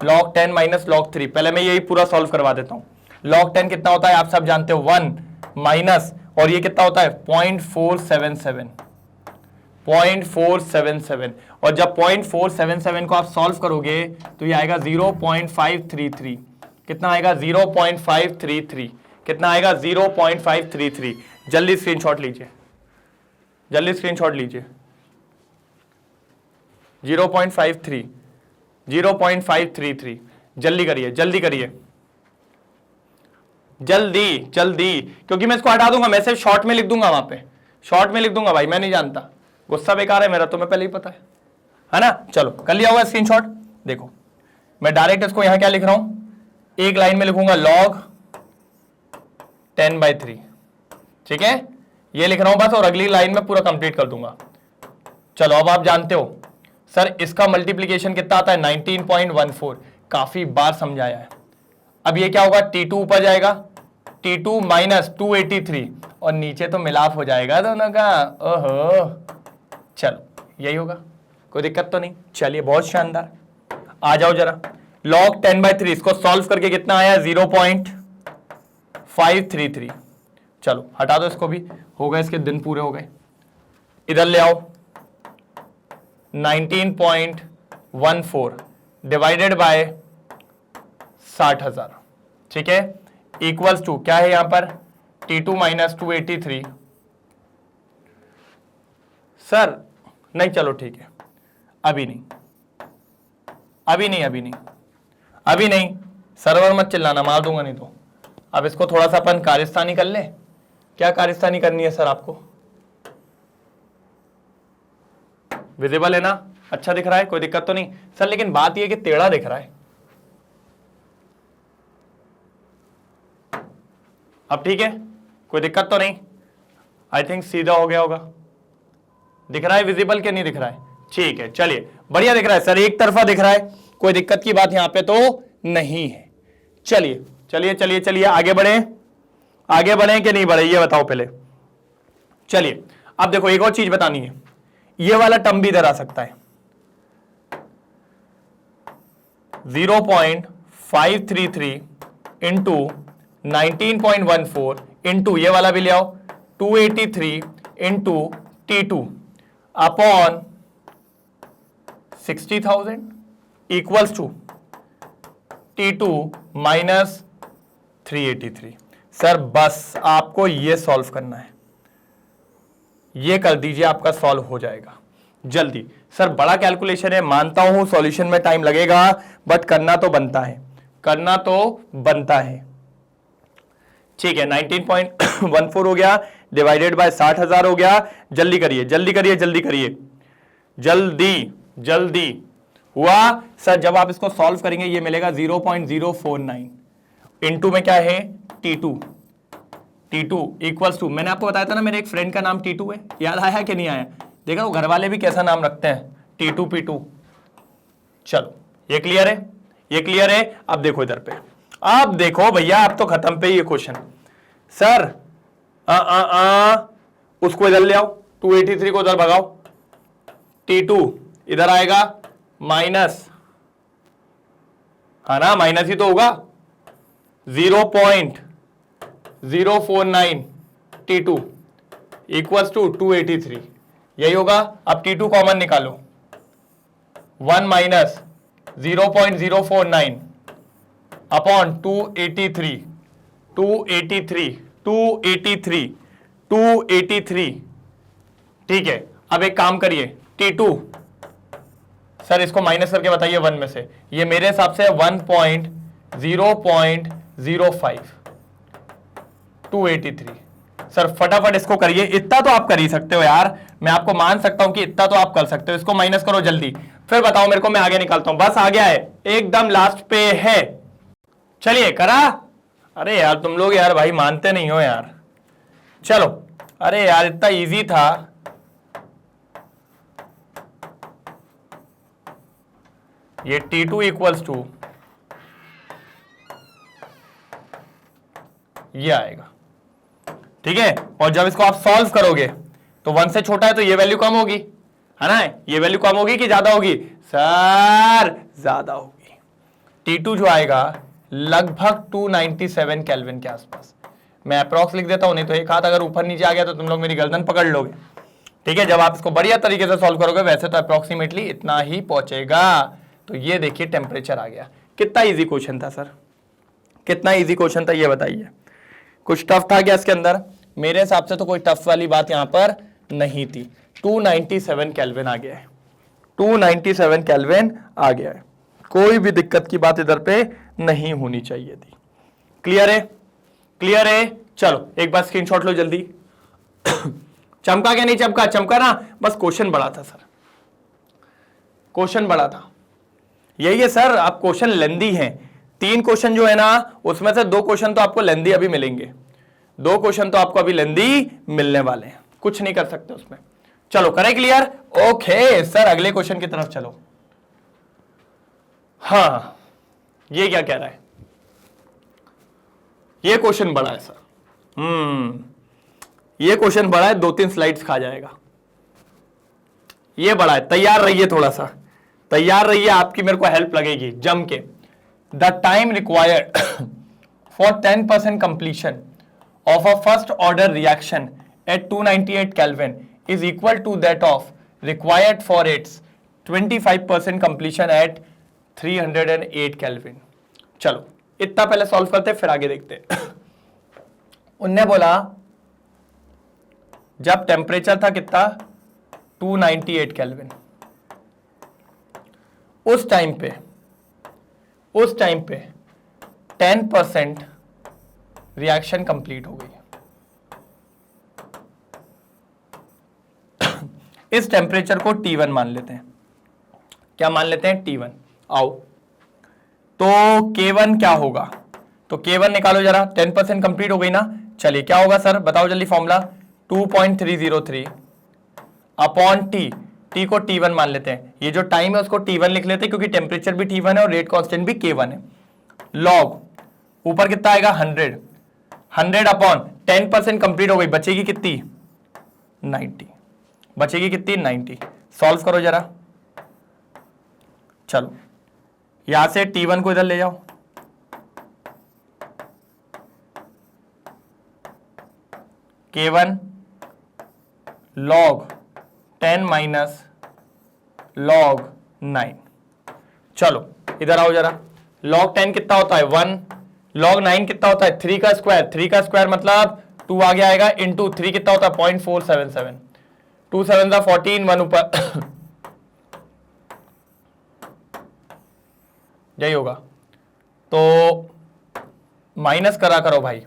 Speaker 1: log 10 minus log 3। पहले मैं यही पूरा सॉल्व करवा देता हूं। log 10 कितना होता है आप सब जानते हो, 1 माइनस, और ये कितना होता है 0.477, 0.477। और जब 0.477 को आप सॉल्व करोगे तो ये आएगा 0.533। कितना आएगा? 0.533। कितना आएगा? 0.533। जल्दी स्क्रीनशॉट लीजिए, जल्दी स्क्रीनशॉट लीजिए। 0.53, 0.533। जल्दी करिए, जल्दी करिए, जल्दी जल्दी, क्योंकि मैं इसको हटा दूंगा, मैं सिर्फ शॉर्ट में लिख दूंगा, वहां पे शॉर्ट में लिख दूंगा भाई, मैं नहीं जानता, गुस्सा बेकार है मेरा, तुम्हें पहले ही पता है ना। चलो कर लिया होगा स्क्रीनशॉट। देखो मैं डायरेक्ट इसको यहां क्या लिख रहा हूं, एक लाइन में लिखूंगा log 10/3, ठीक है, ये लिख रहा हूं बस, और अगली लाइन में पूरा कंप्लीट कर दूंगा। चलो अब आप जानते हो सर इसका मल्टीप्लीकेशन कितना आता है? 19.14। काफी बार समझाया है। अब ये क्या होगा? T2 ऊपर जाएगा, T2 माइनस 283, और नीचे तो मिलाप हो जाएगा दोनों का। ओहो, चलो यही होगा, कोई दिक्कत तो नहीं। चलिए बहुत शानदार, आ जाओ जरा। log 10/3 इसको सॉल्व करके कितना आया? 0.533। चलो हटा दो इसको भी, हो गए इसके दिन पूरे हो गए। इधर ले आओ, 19.14 डिवाइडेड बाय 60,000, ठीक है, इक्वल्स टू क्या है यहां पर? T2 minus 283। सर नहीं, चलो ठीक है, अभी नहीं, अभी नहीं, अभी नहीं, अभी नहीं, सर्वर मत चिल्लाना, मार दूंगा नहीं तो। अब इसको थोड़ा सा अपन कारिस्तानी कर ले। क्या कारिस्तानी करनी है सर आपको? विजिबल है ना? अच्छा दिख रहा है, कोई दिक्कत तो नहीं सर, लेकिन बात यह कि टेढ़ा दिख रहा है। अब ठीक है, कोई दिक्कत तो नहीं, आई थिंक सीधा हो गया होगा। दिख रहा है विजिबल के नहीं दिख रहा है? ठीक है, चलिए बढ़िया दिख रहा है सर, एक तरफा दिख रहा है, कोई दिक्कत की बात यहां पे तो नहीं है। चलिए चलिए चलिए चलिए, आगे बढ़े, आगे बढ़े कि नहीं बढ़े ये बताओ पहले। चलिए अब देखो एक और चीज बतानी है, ये वाला टर्म भी इधर आ सकता है, 0.533 इंटू 19.14 इंटू ये वाला भी ले आओ 283 into T2 upon 60,000 equals to T2 minus 383। Sir बस आपको ये सॉल्व करना है, ये कर दीजिए, आपका सॉल्व हो जाएगा जल्दी। सर बड़ा कैलकुलेशन है, मानता हूं सॉल्यूशन में टाइम लगेगा, बट करना तो बनता है, करना तो बनता है। ठीक है, 19.14 हो गया डिवाइडेड बाय 60,000 हो गया। जल्दी करिए जल्दी करिए जल्दी करिए, जल्दी जल्दी हुआ। सर जब आप इसको सॉल्व करेंगे ये मिलेगा 0.049 इंटू में क्या है T2, T2 इक्वल्स टू, मैंने आपको बताया था ना मेरे एक फ्रेंड का नाम T2 है, याद आया कि नहीं आया? देखा वो घर वाले भी कैसा नाम रखते हैं, T2 P2। चलो ये क्लियर है, ये क्लियर है। अब देखो इधर पे, अब देखो भैया, अब तो खत्म पे ये क्वेश्चन। सर उसको इधर ले आओ, 283 को उधर भगाओ, T2 इधर आएगा माइनस, है ना, माइनस ही तो होगा, 0.049 T2 इक्वल्स टू 283, यही होगा। अब T2 कॉमन निकालो, 1 माइनस 0.049 अपॉन 283, 283, ठीक है। अब एक काम करिए, T2 सर इसको माइनस करके बताइए 1 में से, ये मेरे हिसाब से 1.005 283। सर फटाफट इसको करिए, इतना तो आप कर ही सकते हो यार, मैं आपको मान सकता हूं कि इतना तो आप कर सकते हो। इसको माइनस करो जल्दी, फिर बताओ मेरे को, मैं आगे निकालता हूं। बस आ गया है, एकदम लास्ट पे है। चलिए करा। अरे यार तुम लोग यार भाई मानते नहीं हो यार। चलो, अरे यार इतना इजी था। ये T2 इक्वल्स टू ये आएगा, ठीक है। और जब इसको आप सॉल्व करोगे तो 1 से छोटा है तो ये वैल्यू कम होगी, है ना। ये वैल्यू कम होगी कि ज्यादा होगी? सर ज्यादा होगी। T2 जो आएगा लगभग 297 केल्विन के आसपास। मैं अप्रॉक्स लिख देता हूं, नहीं तो एक हाथ अगर ऊपर नीचे आ गया तो तुम लोग मेरी गर्दन पकड़ लोगे, ठीक है। जब आप इसको बढ़िया तरीके से सॉल्व करोगे वैसे तो अप्रोक्सीमेटली इतना ही पहुंचेगा। तो ये देखिए टेम्परेचर आ गया। कितना इजी क्वेश्चन था सर, कितना इजी क्वेश्चन था ये बताइए। कुछ टफ था क्या इसके अंदर? मेरे हिसाब से तो कोई टफ वाली बात यहां पर नहीं थी। 297 केल्विन आ गया है, 297 केल्विन आ गया है। कोई भी दिक्कत की बात इधर पे नहीं होनी चाहिए थी। क्लियर है? क्लियर है। चलो एक बार स्क्रीनशॉट लो जल्दी। चमका क्या? नहीं चमका? चमका ना, बस क्वेश्चन बड़ा था सर, क्वेश्चन बड़ा था। यही है सर, आप क्वेश्चन लेंदी हैं। 3 क्वेश्चन जो है ना उसमें से 2 क्वेश्चन तो आपको लेंदी अभी मिलेंगे, 2 क्वेश्चन तो आपको अभी लेंदी मिलने वाले हैं, कुछ नहीं कर सकते उसमें। चलो करें क्लियर? ओके सर, अगले क्वेश्चन की तरफ चलो। हाँ, ये क्या कह रहा है? ये क्वेश्चन बड़ा है सर। ये क्वेश्चन बड़ा है, 2-3 स्लाइड्स खा जाएगा। ये बड़ा है, तैयार रहिए, थोड़ा सा तैयार रहिए, आपकी मेरे को हेल्प लगेगी जम के। The time required for 10% completion of a first order reaction at 298 Kelvin is equal to that of required for its 25% completion at 308 Kelvin। चलो इतना पहले सॉल्व करते फिर आगे देखते। उनने बोला जब टेम्परेचर था कितना? 298 केल्विन। उस टाइम पे 10% रिएक्शन कंप्लीट हो गई। इस टेम्परेचर को T1 मान लेते हैं। क्या मान लेते हैं? T1। आओ तो K1 क्या होगा? तो K1 निकालो जरा। 10% कंप्लीट हो गई ना। चलिए क्या होगा सर बताओ जल्दी फॉर्मूला। 2.303 अपॉन T को T1 मान लेते हैं। ये जो टाइम है उसको T1 लिख लेते हैं क्योंकि टेम्परेचर भी T1 है और रेट कांस्टेंट भी K1 है। लॉग ऊपर कितना आएगा? 100 अपॉन 10% कंप्लीट हो गई, बचेगी कितनी? 90। बचेगी कितनी? 90। सॉल्व करो जरा। चलो यहां से T1 को इधर ले जाओ। K1 log 10 minus log 9। चलो इधर आओ जरा। log 10 कितना होता है? 1। log 9 कितना होता है? 3 का स्क्वायर। 3 का स्क्वायर मतलब 2 आगे आएगा इंटू 3 कितना होता है? 0.477। 2 7 14, 1 ऊपर यही होगा। तो माइनस करा करो भाई,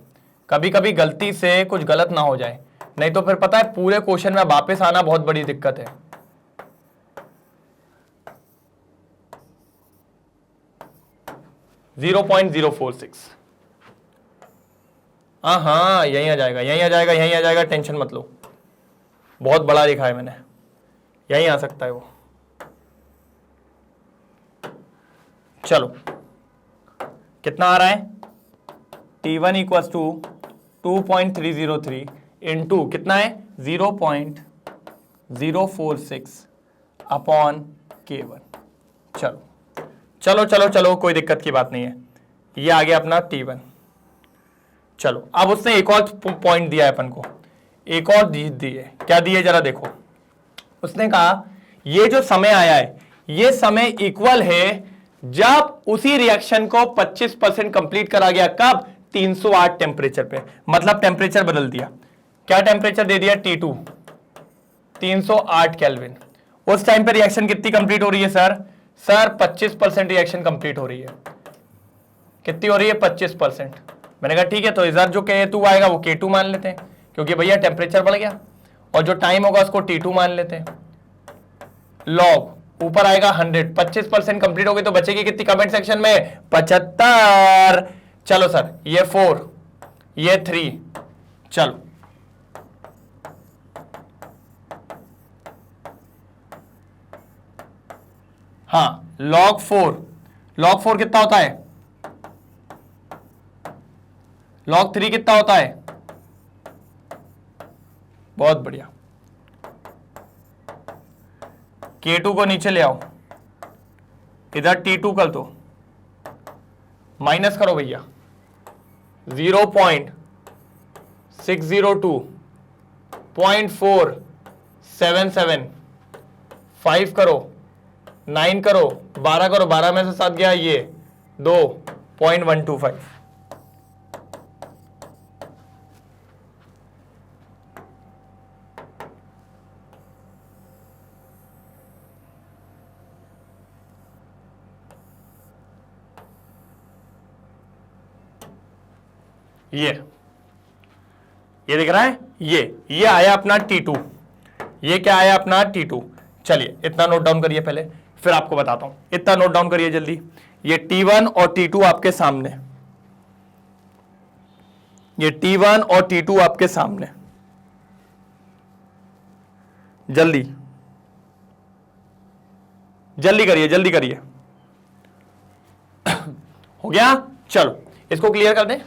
Speaker 1: कभी कभी गलती से कुछ गलत ना हो जाए, नहीं तो फिर पता है पूरे क्वेश्चन में वापस आना बहुत बड़ी दिक्कत है। .046। हाँ यहीं आ जाएगा, यहीं आ जाएगा, यहीं आ जाएगा, टेंशन मत लो। बहुत बड़ा लिखा है मैंने, यहीं आ सकता है वो। चलो कितना आ रहा है? T1 इक्वल्स टू 2.303 इंटू कितना है? 0.046 अपॉन K1। चलो चलो चलो चलो, कोई दिक्कत की बात नहीं है। ये आ गया अपना T1। चलो अब उसने एक और पॉइंट दिया है अपन को, एक और दिए। क्या दिए जरा देखो। उसने कहा ये जो समय आया है ये समय इक्वल है जब उसी रिएक्शन को 25% कंप्लीट करा गया। कब? 308 टेम्परेचर पे। मतलब टेम्परेचर बदल दिया। क्या टेम्परेचर दे दिया? T2 308 kelvin. उस टाइम पे रिएक्शन कितनी कंप्लीट हो रही है सर? सर 25% रिएक्शन कंप्लीट हो रही है। कितनी हो रही है? 25%। मैंने कहा ठीक है, तो इधर जो K2 आएगा वो K2 मान लेते हैं क्योंकि भैया टेम्परेचर बढ़ गया, और जो टाइम होगा उसको T2 मान लेते हैं। लॉग ऊपर आएगा 100, 25% कंप्लीट हो गई तो बचेगी कितनी कमेंट सेक्शन में? 75। चलो सर, ये 4, ये 3, चलो हाँ, log 4 कितना होता है? log 3 कितना होता है? बहुत बढ़िया। K2 को नीचे ले आओ, इधर T2 कर दो, माइनस करो भैया, 0.602, 0.477, 5 करो, 9 करो, 12 करो, 12 में से 7 गया, ये 2.125। ये दिख रहा है, ये आया अपना T2, ये क्या आया अपना T2। चलिए इतना नोट डाउन करिए पहले, फिर आपको बताता हूं। इतना नोट डाउन करिए जल्दी, ये T1 और T2 आपके सामने, ये T1 और T2 आपके सामने, जल्दी जल्दी करिए, जल्दी करिए। हो गया, चलो इसको क्लियर कर दें।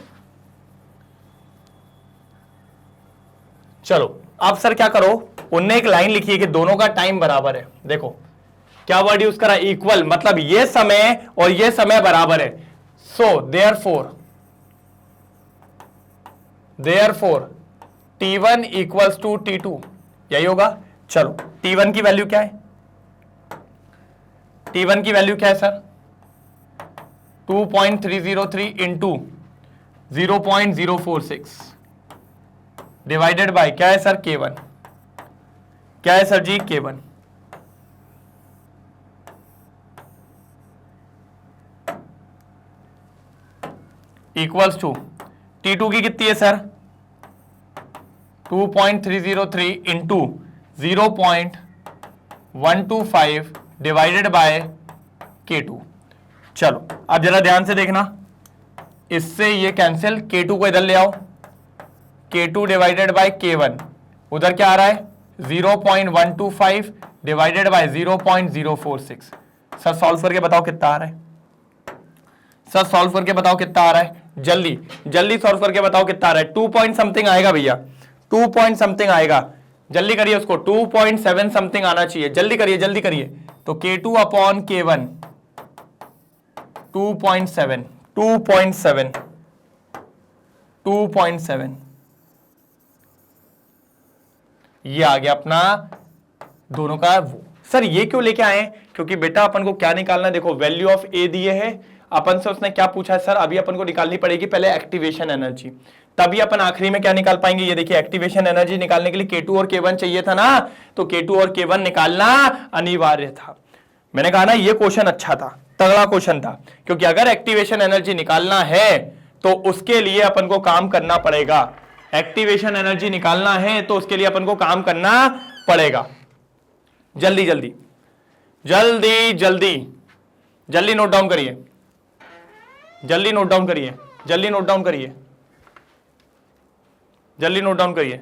Speaker 1: चलो अब सर क्या करो, उनने एक लाइन लिखी है कि दोनों का टाइम बराबर है। देखो क्या वर्ड यूज करा, इक्वल, मतलब ये समय और ये समय बराबर है। So therefore T1 equals to T2, यही होगा। चलो T1 की वैल्यू क्या है? T1 की वैल्यू क्या है सर? 2.303 इंटू 0.046 डिवाइडेड बाय क्या है सर? K1। क्या है sir ji? K1। Equals to T2 की कितनी है sir? 2.303 into 0.125 divided by K2। चलो अब जरा ध्यान से देखना, इससे ये कैंसिल, K2 को इधर ले आओ, K2 डिवाइडेड बाय K1, उधर क्या आ रहा है? 0.125 डिवाइडेड बाय 0.046। सर सॉल्व करके बताओ कितना आ रहा है? सर सॉल्व करके बताओ कितना आ रहा है? जल्दी जल्दी सॉल्व करके बताओ कितना आ रहा है? 2 पॉइंट समथिंग आएगा भैया, 2 पॉइंट समथिंग आएगा। जल्दी करिए, उसको 2.7 समथिंग आना चाहिए। जल्दी करिए, जल्दी करिए। तो K2 अपॉन K1 2.7, 2.7, 2.7, ये आ गया अपना दोनों का वो। सर ये क्यों लेके आए? क्योंकि बेटा अपन को क्या निकालना है, देखो वैल्यू ऑफ ए दिए है अपन से, उसने क्या पूछा है सर? अभी अपन को निकालनी पड़ेगी पहले एक्टिवेशन एनर्जी, तभी अपन आखिरी में क्या निकाल पाएंगे। ये देखिए एक्टिवेशन एनर्जी निकालने के लिए K2 और K1 चाहिए था ना, तो K2 और K1 निकालना अनिवार्य था। मैंने कहा ना ये क्वेश्चन अच्छा था, तगड़ा क्वेश्चन था, क्योंकि अगर एक्टिवेशन एनर्जी निकालना है तो उसके लिए अपन को काम करना पड़ेगा। एक्टिवेशन एनर्जी निकालना है तो उसके लिए अपन को काम करना पड़ेगा। जल्दी जल्दी जल्दी जल्दी जल्दी नोट डाउन करिए, जल्दी नोट डाउन करिए, जल्दी नोट डाउन करिए, जल्दी नोट डाउन करिए।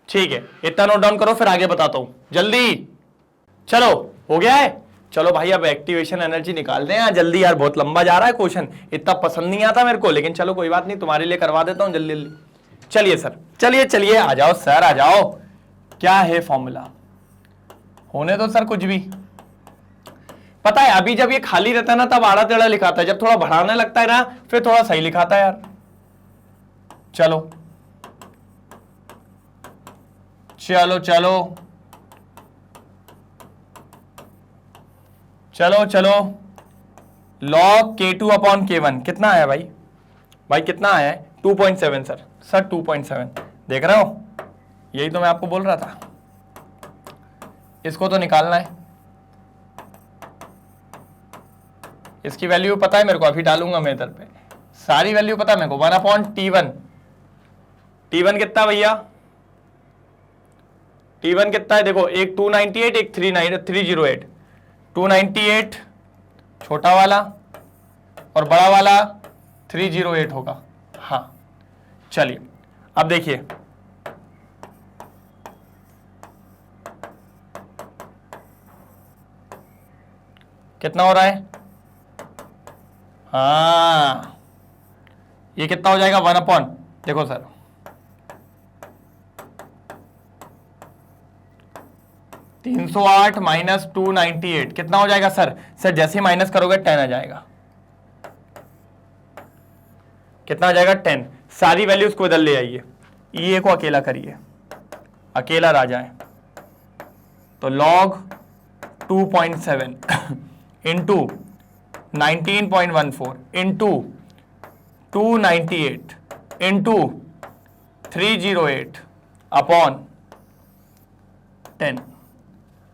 Speaker 1: ठीक है, इतना नोट डाउन करो, फिर आगे बताता हूं। जल्दी चलो, हो गया है? चलो भाई अब एक्टिवेशन एनर्जी निकालते हैं जल्दी। यार बहुत लंबा जा रहा है क्वेश्चन, इतना पसंद नहीं आता मेरे को, लेकिन चलो कोई बात नहीं, तुम्हारे लिए करवा देता हूं जल्दी जल्दी। चलिए सर, चलिए चलिए, आ जाओ सर, आ जाओ। क्या है फॉर्मूला? होने दो सर कुछ भी। पता है अभी जब ये खाली रहता है ना तब आड़ा टेढ़ा लिखाता है, जब थोड़ा बढ़ाने लगता है ना फिर थोड़ा सही लिखाता है यार। चलो चलो चलो चलो चलो, log K2 अपॉन K1 कितना आया भाई? भाई कितना आया है? 2.7 सर। सर 2.7 देख रहे हो, यही तो मैं आपको बोल रहा था। इसको तो निकालना है, इसकी वैल्यू पता है मेरे को, अभी डालूंगा मैं इधर पे, सारी वैल्यू पता है मेरे को। 1 अपॉन T1, T1 कितना भैया? T1 कितना है देखो, एक 298, एक 308, 298 छोटा वाला और बड़ा वाला 308 होगा। हाँ चलिए अब देखिए, कितना हो रहा है? हाँ ये कितना हो जाएगा? 1 अपॉन, देखो सर 308 माइनस 298 कितना हो जाएगा सर? सर जैसे ही माइनस करोगे 10 आ जाएगा। कितना आ जाएगा? 10। सारी वैल्यूज को इधर ले आइए, ये को अकेला करिए, अकेला राजा है। तो log 2.7 into 19.14 into 298 into 308 upon 10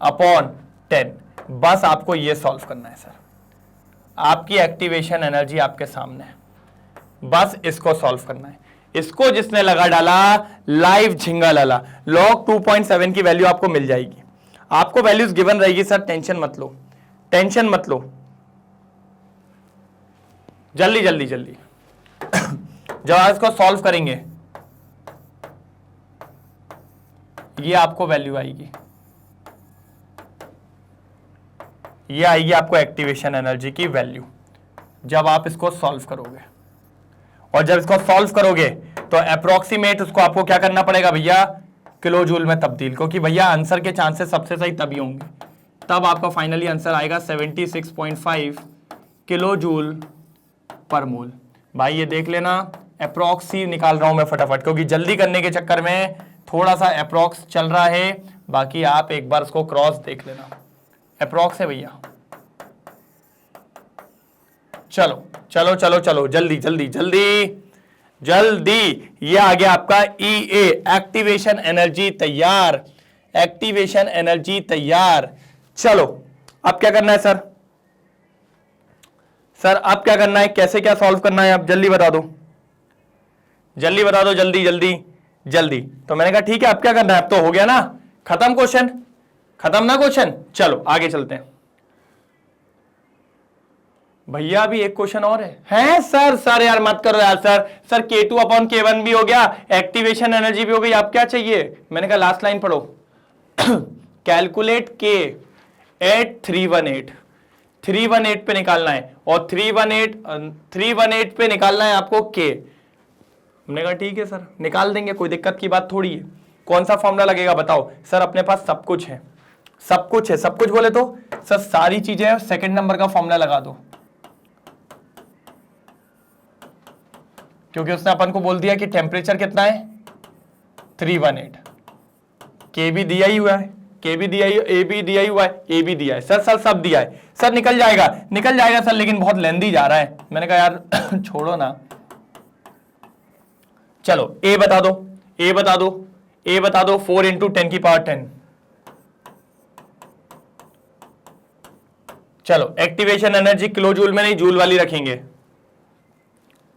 Speaker 1: upon 10। बस आपको ये सॉल्व करना है सर। आपकी एक्टिवेशन एनर्जी आपके सामने है, बस इसको सॉल्व करना है। इसको जिसने लगा डाला लाइव झिंगा लाला। log 2.7 की वैल्यू आपको मिल जाएगी, आपको वैल्यूज गिवन रहेगी सर, टेंशन मत लो, टेंशन मत लो। जल्दी जल्दी जल्दी जब आप इसको सॉल्व करेंगे ये आपको वैल्यू आएगी, ये आएगी आपको एक्टिवेशन एनर्जी की वैल्यू जब आप इसको सॉल्व करोगे। और जब इसको सॉल्व करोगे तो अप्रोक्सीमेट उसको आपको क्या करना पड़ेगा भैया? किलो जूल में तब्दील, क्योंकि भैया आंसर के चांसेस सबसे सही तभी होंगे, तब आपका फाइनली आंसर आएगा 76.5 किलो जूल पर मोल। भाई ये देख लेना, अप्रोक्सी निकाल रहा हूं मैं फटाफट, क्योंकि जल्दी करने के चक्कर में थोड़ा सा अप्रोक्स चल रहा है। बाकी आप एक बार इसको क्रॉस देख लेना, अप्रोक्स है भैया। चलो चलो चलो चलो जल्दी जल्दी जल्दी जल्दी, ये आ गया आपका EA एक्टिवेशन एनर्जी तैयार, एक्टिवेशन एनर्जी तैयार। चलो अब क्या करना है सर? सर अब क्या करना है, कैसे क्या सॉल्व करना है, आप जल्दी बता दो, जल्दी बता दो, जल्दी जल्दी जल्दी। तो मैंने कहा ठीक है, अब क्या करना है? अब तो हो गया ना, खत्म क्वेश्चन, खत्म ना क्वेश्चन। चलो आगे चलते हैं भैया, अभी एक क्वेश्चन और है सर। सर यार मत करो यार sir, sir K2 upon K1 भी हो गया, एक्टिवेशन एनर्जी भी हो गई, आप क्या चाहिए? मैंने कहा लास्ट लाइन पढ़ो कैलकुलेट K एट 318, 318 पे निकालना है, और 318 पे निकालना है आपको K। हमने कहा ठीक है सर निकाल देंगे, कोई दिक्कत की बात थोड़ी है। कौन सा फॉर्मूला लगेगा बताओ? सर अपने पास सब कुछ है, सब कुछ है। सब कुछ बोले तो सर सारी चीजें, सेकंड नंबर का फॉर्मूला लगा दो, क्योंकि उसने अपन को बोल दिया कि टेम्परेचर कितना है 318, के भी दिया ही हुआ है, के भी दिया ही, ए भी दिया ही हुआ है, ए भी दिया है। सर सर सब दिया है सर, निकल जाएगा निकल जाएगा सर, लेकिन बहुत लेंदी जा रहा है। मैंने कहा यार छोड़ो ना, चलो ए बता दो, ए बता दो, ए बता दो। 4 इंटू 10 की पावर 10। चलो एक्टिवेशन एनर्जी किलो जूल में नहीं, जूल वाली रखेंगे,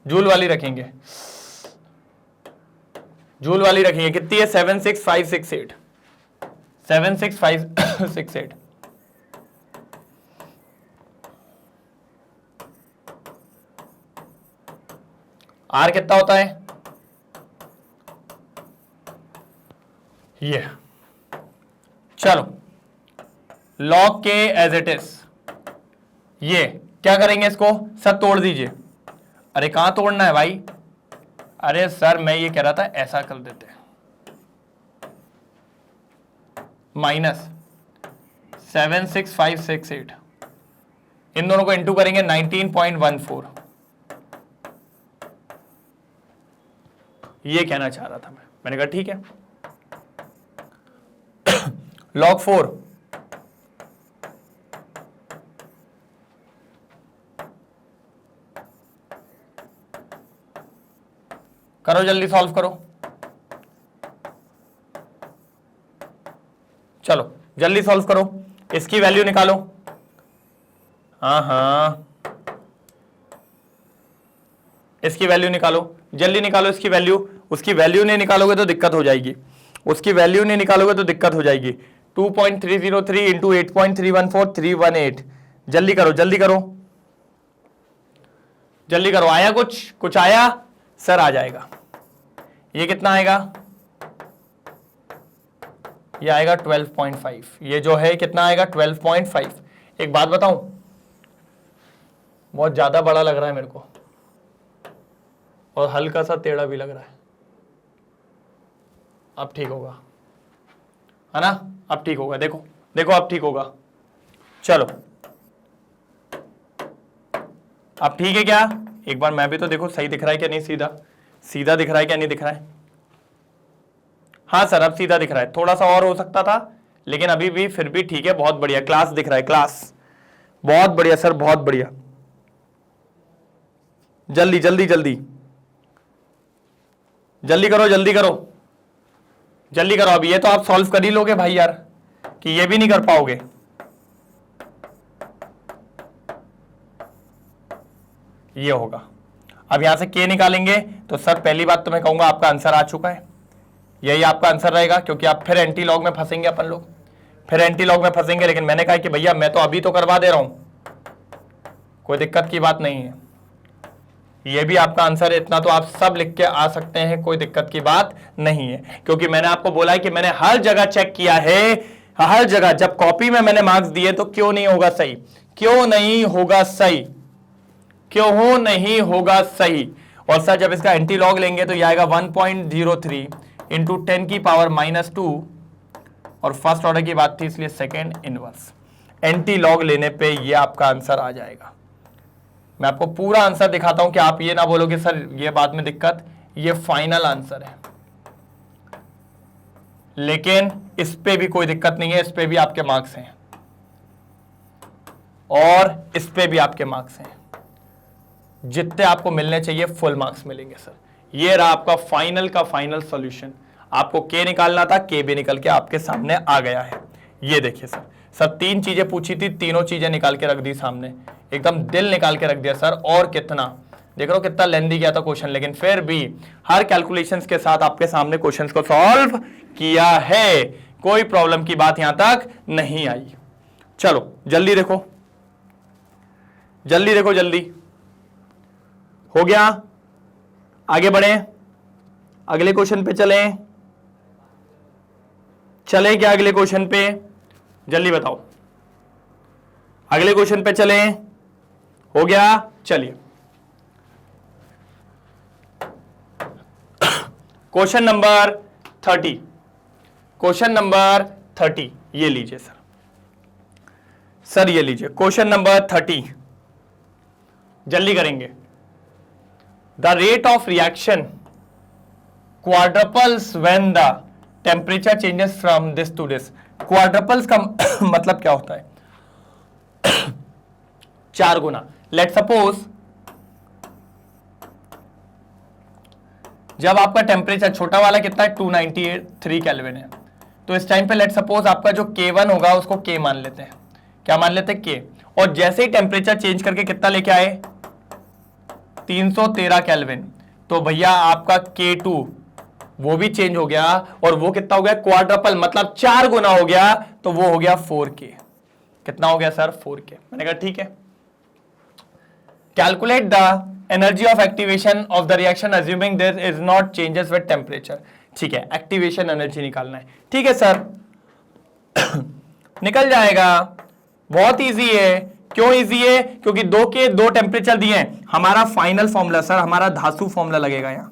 Speaker 1: जूल वाली रखेंगे, जूल वाली रखेंगे। कितनी है? 76568, 76568। आर कितना होता है? ये चलो लॉग के एज इट इज, ये क्या करेंगे? इसको सर तोड़ दीजिए। अरे कहां तोड़ना है भाई? अरे सर मैं ये कह रहा था ऐसा कर देते, माइनस 76568, इन दोनों को इंटू करेंगे 19.14। ये कहना चाह रहा था मैंने कहा ठीक है। log 4 करो, जल्दी सॉल्व करो, चलो जल्दी सॉल्व करो, इसकी वैल्यू निकालो। हाँ इसकी वैल्यू निकालो, जल्दी निकालो इसकी वैल्यू। उसकी वैल्यू नहीं निकालोगे तो दिक्कत हो जाएगी, उसकी वैल्यू नहीं निकालोगे तो दिक्कत हो जाएगी। 2.303 इंटू 8.314 318। जल्दी करो जल्दी करो जल्दी करो। आया कुछ आया सर? आ जाएगा। ये कितना आएगा? ये आएगा 12.5। ये जो है कितना आएगा? 12.5। एक बात बताऊं, बहुत ज्यादा बड़ा लग रहा है मेरे को और हल्का सा टेढ़ा भी लग रहा है। अब ठीक होगा, है ना? अब ठीक होगा। देखो देखो अब ठीक होगा। चलो अब ठीक है क्या? एक बार मैं भी तो देखो सही दिख रहा है क्या नहीं? सीधा सीधा दिख रहा है क्या नहीं दिख रहा है? हाँ सर अब सीधा दिख रहा है। थोड़ा सा और हो सकता था लेकिन अभी भी फिर भी ठीक है। बहुत बढ़िया क्लास दिख रहा है। क्लास बहुत बढ़िया सर, बहुत बढ़िया। जल्दी जल्दी जल्दी जल्दी करो जल्दी करो जल्दी करो। अब ये तो आप सॉल्व कर ही लोगे भाई यार, कि ये भी नहीं कर पाओगे? ये होगा। अब यहां से के निकालेंगे तो सर पहली बात तो मैं कहूंगा आपका आंसर आ चुका है। यही आपका आंसर रहेगा क्योंकि आप फिर एंटी लॉग में फंसेंगे। अपन लोग फिर एंटी लॉग में फंसेंगे। लेकिन मैंने कहा कि भैया मैं तो अभी तो करवा दे रहा हूं, कोई दिक्कत की बात नहीं है। ये भी आपका आंसर है। इतना तो आप सब लिख के आ सकते हैं, कोई दिक्कत की बात नहीं है। क्योंकि मैंने आपको बोला है कि मैंने हर जगह चेक किया है, हर जगह जब कॉपी में मैंने मार्क्स दिए तो क्यों नहीं होगा सही? क्यों नहीं होगा सही? क्यों नहीं होगा सही? और सर जब इसका एंटी लॉग लेंगे तो ये आएगा 1.03 इंटू 10 की पावर -2 और फर्स्ट ऑर्डर की बात थी इसलिए सेकेंड इनवर्स। एंटी लॉग लेने पे ये आपका आंसर आ जाएगा। मैं आपको पूरा आंसर दिखाता हूं कि आप ये ना बोलोगे सर ये बाद में दिक्कत। ये फाइनल आंसर है, लेकिन इस पे भी कोई दिक्कत नहीं है। इस पे भी आपके मार्क्स हैं और इस पे भी आपके मार्क्स हैं। जितने आपको मिलने चाहिए फुल मार्क्स मिलेंगे सर। ये रहा आपका फाइनल का फाइनल सॉल्यूशन। आपको के निकालना था, के भी निकल के आपके सामने आ गया है। ये देखिए सर, सर 3 चीजें पूछी थी, तीनों चीजें निकाल के रख दी सामने। एकदम दिल निकाल के रख दिया सर। और कितना देख रहे हो कितना लेंदी गया था क्वेश्चन, लेकिन फिर भी हर कैलकुलेशंस के साथ आपके सामने क्वेश्चंस को सॉल्व किया है। कोई प्रॉब्लम की बात यहां तक नहीं आई। चलो जल्दी देखो जल्दी देखो जल्दी। हो गया? आगे बढ़े, अगले क्वेश्चन पे चलें। चले क्या अगले क्वेश्चन पे? जल्दी बताओ। अगले क्वेश्चन पे चलें। हो गया? चलिए क्वेश्चन नंबर 30। क्वेश्चन नंबर 30 ये लीजिए सर। सर ये लीजिए क्वेश्चन नंबर 30। जल्दी करेंगे। The rate of reaction quadruples when the temperature changes from this to this. Quadruples का मतलब क्या होता है? 4 गुना। लेट सपोज जब आपका टेम्परेचर छोटा वाला कितना है 293 केल्विन है, तो इस टाइम पे लेट सपोज आपका जो K1 होगा उसको K मान लेते हैं। क्या मान लेते हैं? K। और जैसे ही टेम्परेचर चेंज करके कितना लेके आए 313 केल्विन, तो भैया आपका K2 वो भी चेंज हो गया और वो कितना हो गया? क्वाड्रपल, मतलब 4 गुना हो गया, तो वो हो गया 4K। कितना हो गया सर? 4K। मैंने कहा ठीक है। Calculate the energy of activation of the reaction assuming this is not changes with temperature. ठीक है, एक्टिवेशन एनर्जी निकालना है। ठीक है सर निकल जाएगा, बहुत इजी है। क्यों इजी है? क्योंकि 2 के 2 टेम्परेचर दिए हैं। हमारा फाइनल फॉर्मूला सर, हमारा धासु फॉर्मूला लगेगा यहां।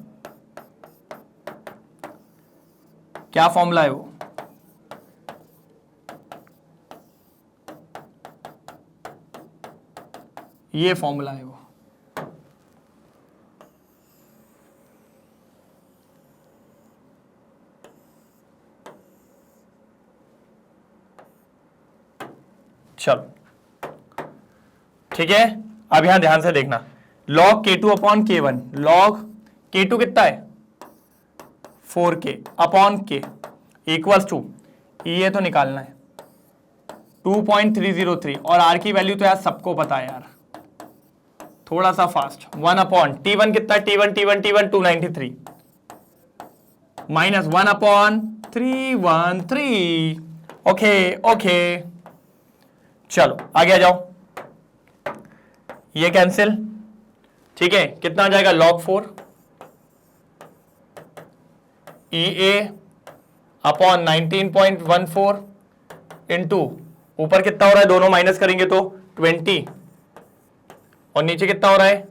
Speaker 1: क्या फॉर्मूला है वो? ये फॉर्मूला है वो। चलो ठीक है, अब यहां ध्यान से देखना। log K2 upon K1, log K2 कितना है? 4K upon K equals to, ये तो निकालना है 2.303 और R की वैल्यू तो यार सबको पता है यार, थोड़ा सा फास्ट। 1 अपॉन T1 कितना है? T1 293 minus 1 upon 313 okay okay, चलो आगे आ जाओ, ये कैंसिल, ठीक है, कितना आ जाएगा log 4 EA अपॉन 19.14 इंटू ऊपर कितना हो रहा है, दोनों माइनस करेंगे तो 20, और नीचे कितना हो रहा है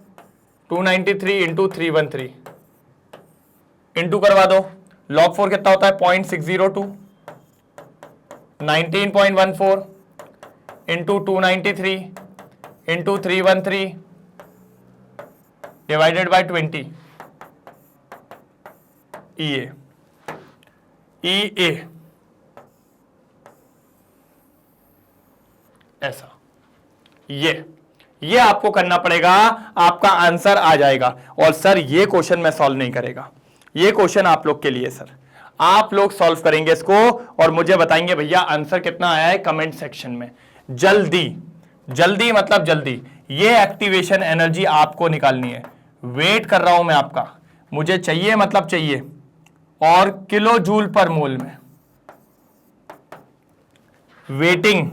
Speaker 1: 293 इंटू 313, इंटू करवा दो, log 4 कितना होता है 0.602, 19.14 into 293 into 313 divided by 20, EA ऐसा, ये आपको करना पड़ेगा, आपका आंसर आ जाएगा। और सर ये क्वेश्चन मैं सॉल्व नहीं करेगा, ये क्वेश्चन आप लोग के लिए सर, आप लोग सॉल्व करेंगे इसको और मुझे बताएंगे भैया आंसर कितना आया है कमेंट सेक्शन में। जल्दी जल्दी मतलब जल्दी, ये एक्टिवेशन एनर्जी आपको निकालनी है। वेट कर रहा हूं मैं आपका, मुझे चाहिए मतलब चाहिए, और किलो जूल पर मोल में वेटिंग,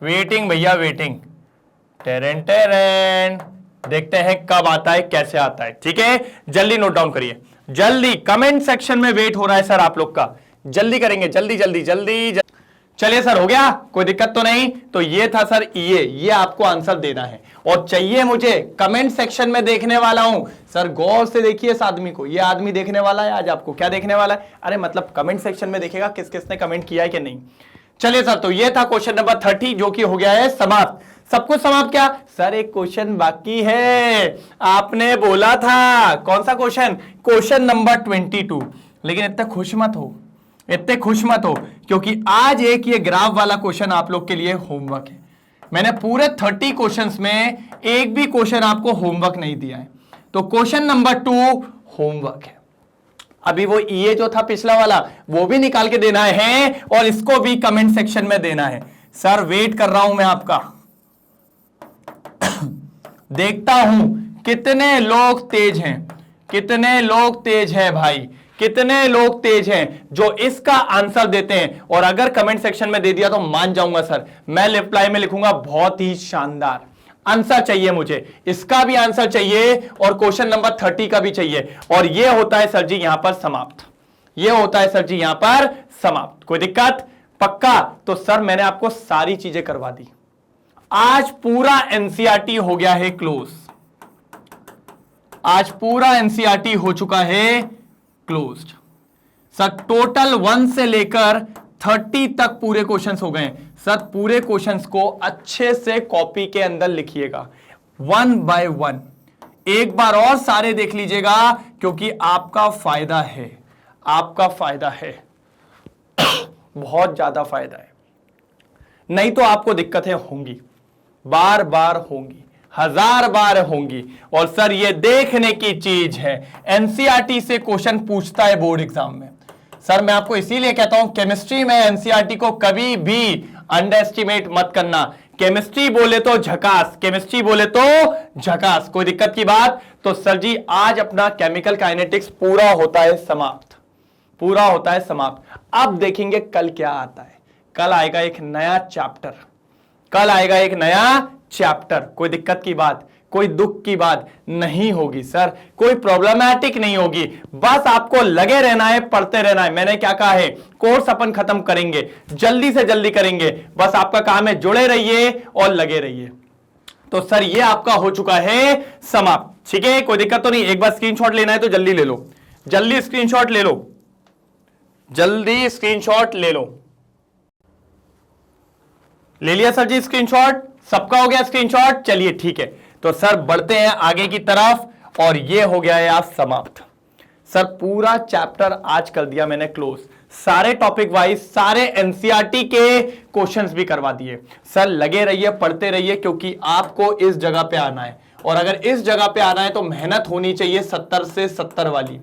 Speaker 1: वेटिंग भैया वेटिंग, टेरेन टेरेन, देखते हैं कब आता है कैसे आता है, ठीक है। जल्दी नोट डाउन करिए, जल्दी कमेंट सेक्शन में वेट हो रहा है सर आप लोग का, जल्दी करेंगे, जल्दी जल्दी जल्दी। चलिए सर हो गया, कोई दिक्कत तो नहीं। तो ये था सर ये आपको आंसर देना है और चाहिए मुझे कमेंट सेक्शन में देखने वाला हूं सर। गौर से देखिए इस आदमी को, ये आदमी देखने वाला है आज आपको, क्या देखने वाला है, अरे मतलब कमेंट सेक्शन में देखेगा किस किसने कमेंट किया है कि नहीं। चलिए सर, तो ये था क्वेश्चन नंबर 30 जो कि हो गया है समाप्त। सब कुछ समाप्त क्या सर, एक क्वेश्चन बाकी है, आपने बोला था कौन सा क्वेश्चन, क्वेश्चन नंबर 22। लेकिन इतने खुश मत हो, इतने खुश मत हो, क्योंकि आज एक ये ग्राफ वाला क्वेश्चन आप लोग के लिए होमवर्क है। मैंने पूरे 30 क्वेश्चंस में एक भी क्वेश्चन आपको होमवर्क नहीं दिया है, तो क्वेश्चन नंबर 2 होमवर्क है। अभी वो ये जो था पिछला वाला वो भी निकाल के देना है और इसको भी कमेंट सेक्शन में देना है। सर वेट कर रहा हूं मैं आपका, देखता हूं कितने लोग तेज हैं, कितने लोग तेज हैं भाई, कितने लोग तेज हैं जो इसका आंसर देते हैं। और अगर कमेंट सेक्शन में दे दिया तो मान जाऊंगा सर, मैं रिप्लाई में लिखूंगा बहुत ही शानदार। आंसर चाहिए मुझे, इसका भी आंसर चाहिए और क्वेश्चन नंबर 30 का भी चाहिए। और ये होता है सर जी यहां पर समाप्त, ये होता है सर जी यहां पर समाप्त। कोई दिक्कत पक्का? तो सर मैंने आपको सारी चीजें करवा दी, आज पूरा एनसीईआरटी हो गया है क्लोज, आज पूरा एनसीईआरटी हो चुका है क्लोज्ड। सर टोटल 1 से लेकर 30 तक पूरे क्वेश्चंस हो गए। सर पूरे क्वेश्चंस को अच्छे से कॉपी के अंदर लिखिएगा 1 बाय 1, एक बार और सारे देख लीजिएगा क्योंकि आपका फायदा है, आपका फायदा है, बहुत ज्यादा फायदा है। नहीं तो आपको दिक्कतें होंगी, बार बार होंगी, 1000 बार होंगी। और सर ये देखने की चीज है, एनसीईआरटी से क्वेश्चन पूछता है बोर्ड एग्जाम में। सर मैं आपको इसीलिए कहता हूं केमिस्ट्री में एनसीईआरटी को कभी भी अंडर एस्टिमेट मत करना। केमिस्ट्री बोले तो झकास, केमिस्ट्री बोले तो झकास, कोई दिक्कत की बात। तो सर जी आज अपना केमिकल काइनेटिक्स पूरा होता है समाप्त, पूरा होता है समाप्त। अब देखेंगे कल क्या आता है, कल आएगा एक नया चैप्टर, कल आएगा एक नया चैप्टर। कोई दिक्कत की बात, कोई दुख की बात नहीं होगी सर, कोई प्रॉब्लमैटिक नहीं होगी, बस आपको लगे रहना है, पढ़ते रहना है। मैंने क्या कहा है, कोर्स अपन खत्म करेंगे, जल्दी से जल्दी करेंगे, बस आपका काम है जुड़े रहिए और लगे रहिए। तो सर ये आपका हो चुका है समाप्त, ठीक है, कोई दिक्कत तो नहीं। एक बार स्क्रीनशॉट लेना है तो जल्दी ले लो, जल्दी स्क्रीनशॉट ले लो, जल्दी स्क्रीनशॉट ले लो। ले लिया सर जी स्क्रीनशॉट, सबका हो गया स्क्रीनशॉट, चलिए ठीक है। तो सर बढ़ते हैं आगे की तरफ और ये हो गया है आज समाप्त। सर पूरा चैप्टर आज कर दिया मैंने क्लोज, सारे टॉपिक वाइज सारे एनसीईआरटी के क्वेश्चंस भी करवा दिए। सर लगे रहिए, पढ़ते रहिए, क्योंकि आपको इस जगह पे आना है और अगर इस जगह पे आना है तो मेहनत होनी चाहिए 70 से 70 वाली,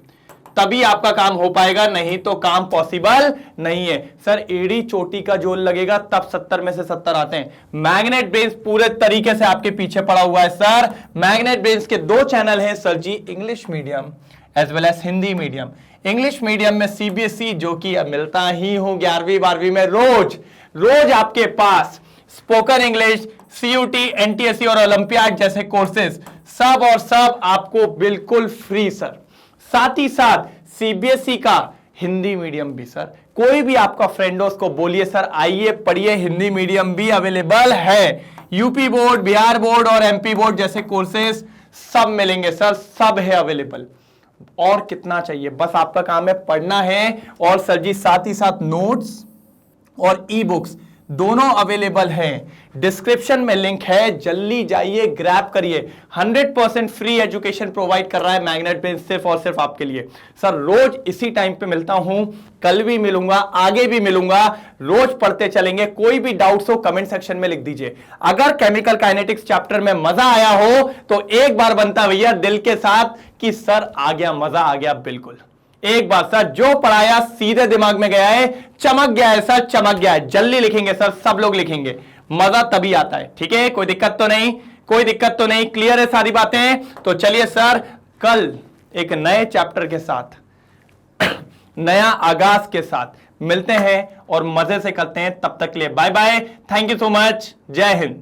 Speaker 1: तभी आपका काम हो पाएगा, नहीं तो काम पॉसिबल नहीं है। सर एड़ी चोटी का जोल लगेगा तब 70 में से 70 आते हैं। मैग्नेट ब्रेन्स पूरे तरीके से आपके पीछे पड़ा हुआ है सर। मैग्नेट ब्रेन्स के 2 चैनल हैं sir ji, English medium as well as Hindi medium. English medium में सीबीएसई, जो कि अब मिलता ही हूं 11वीं 12वीं में रोज रोज आपके पास स्पोकन इंग्लिश, सीयूटी, एनटीएससी और ओलंपियाड जैसे कोर्सेज सब और सब आपको बिल्कुल फ्री सर। साथ ही साथ सीबीएसई का हिंदी मीडियम भी सर। कोई भी आपका फ्रेंड हो उसको बोलिए सर आइए पढ़िए, हिंदी मीडियम भी अवेलेबल है। यूपी बोर्ड, बिहार बोर्ड और एमपी बोर्ड जैसे कोर्सेज सब मिलेंगे सर, सब है अवेलेबल। और कितना चाहिए, बस आपका काम है पढ़ना है। और सर जी साथ ही साथ नोट्स और ई बुक्स दोनों अवेलेबल हैं। डिस्क्रिप्शन में लिंक है, जल्दी जाइए ग्रैब करिए। 100% फ्री एजुकेशन प्रोवाइड कर रहा है मैग्नेट बेंच, सिर्फ और सिर्फ आपके लिए। सर रोज इसी टाइम पे मिलता हूं, कल भी मिलूंगा, आगे भी मिलूंगा, रोज पढ़ते चलेंगे। कोई भी डाउट्स हो कमेंट सेक्शन में लिख दीजिए। अगर केमिकल काइनेटिक्स चैप्टर में मजा आया हो तो एक बार बनता भैया दिल के साथ कि सर आ गया, मजा आ गया। बिल्कुल एक बात सर, जो पढ़ाया सीधे दिमाग में गया है, चमक गया है सर, चमक गया है। जल्दी लिखेंगे सर, सब लोग लिखेंगे, मजा तभी आता है। ठीक है, कोई दिक्कत तो नहीं, कोई दिक्कत तो नहीं, क्लियर है सारी बातें। तो चलिए सर कल एक नए चैप्टर के साथ नया आगाज के साथ मिलते हैं और मजे से करते हैं। तब तक के लिए bye bye, thank you so much, जय हिंद।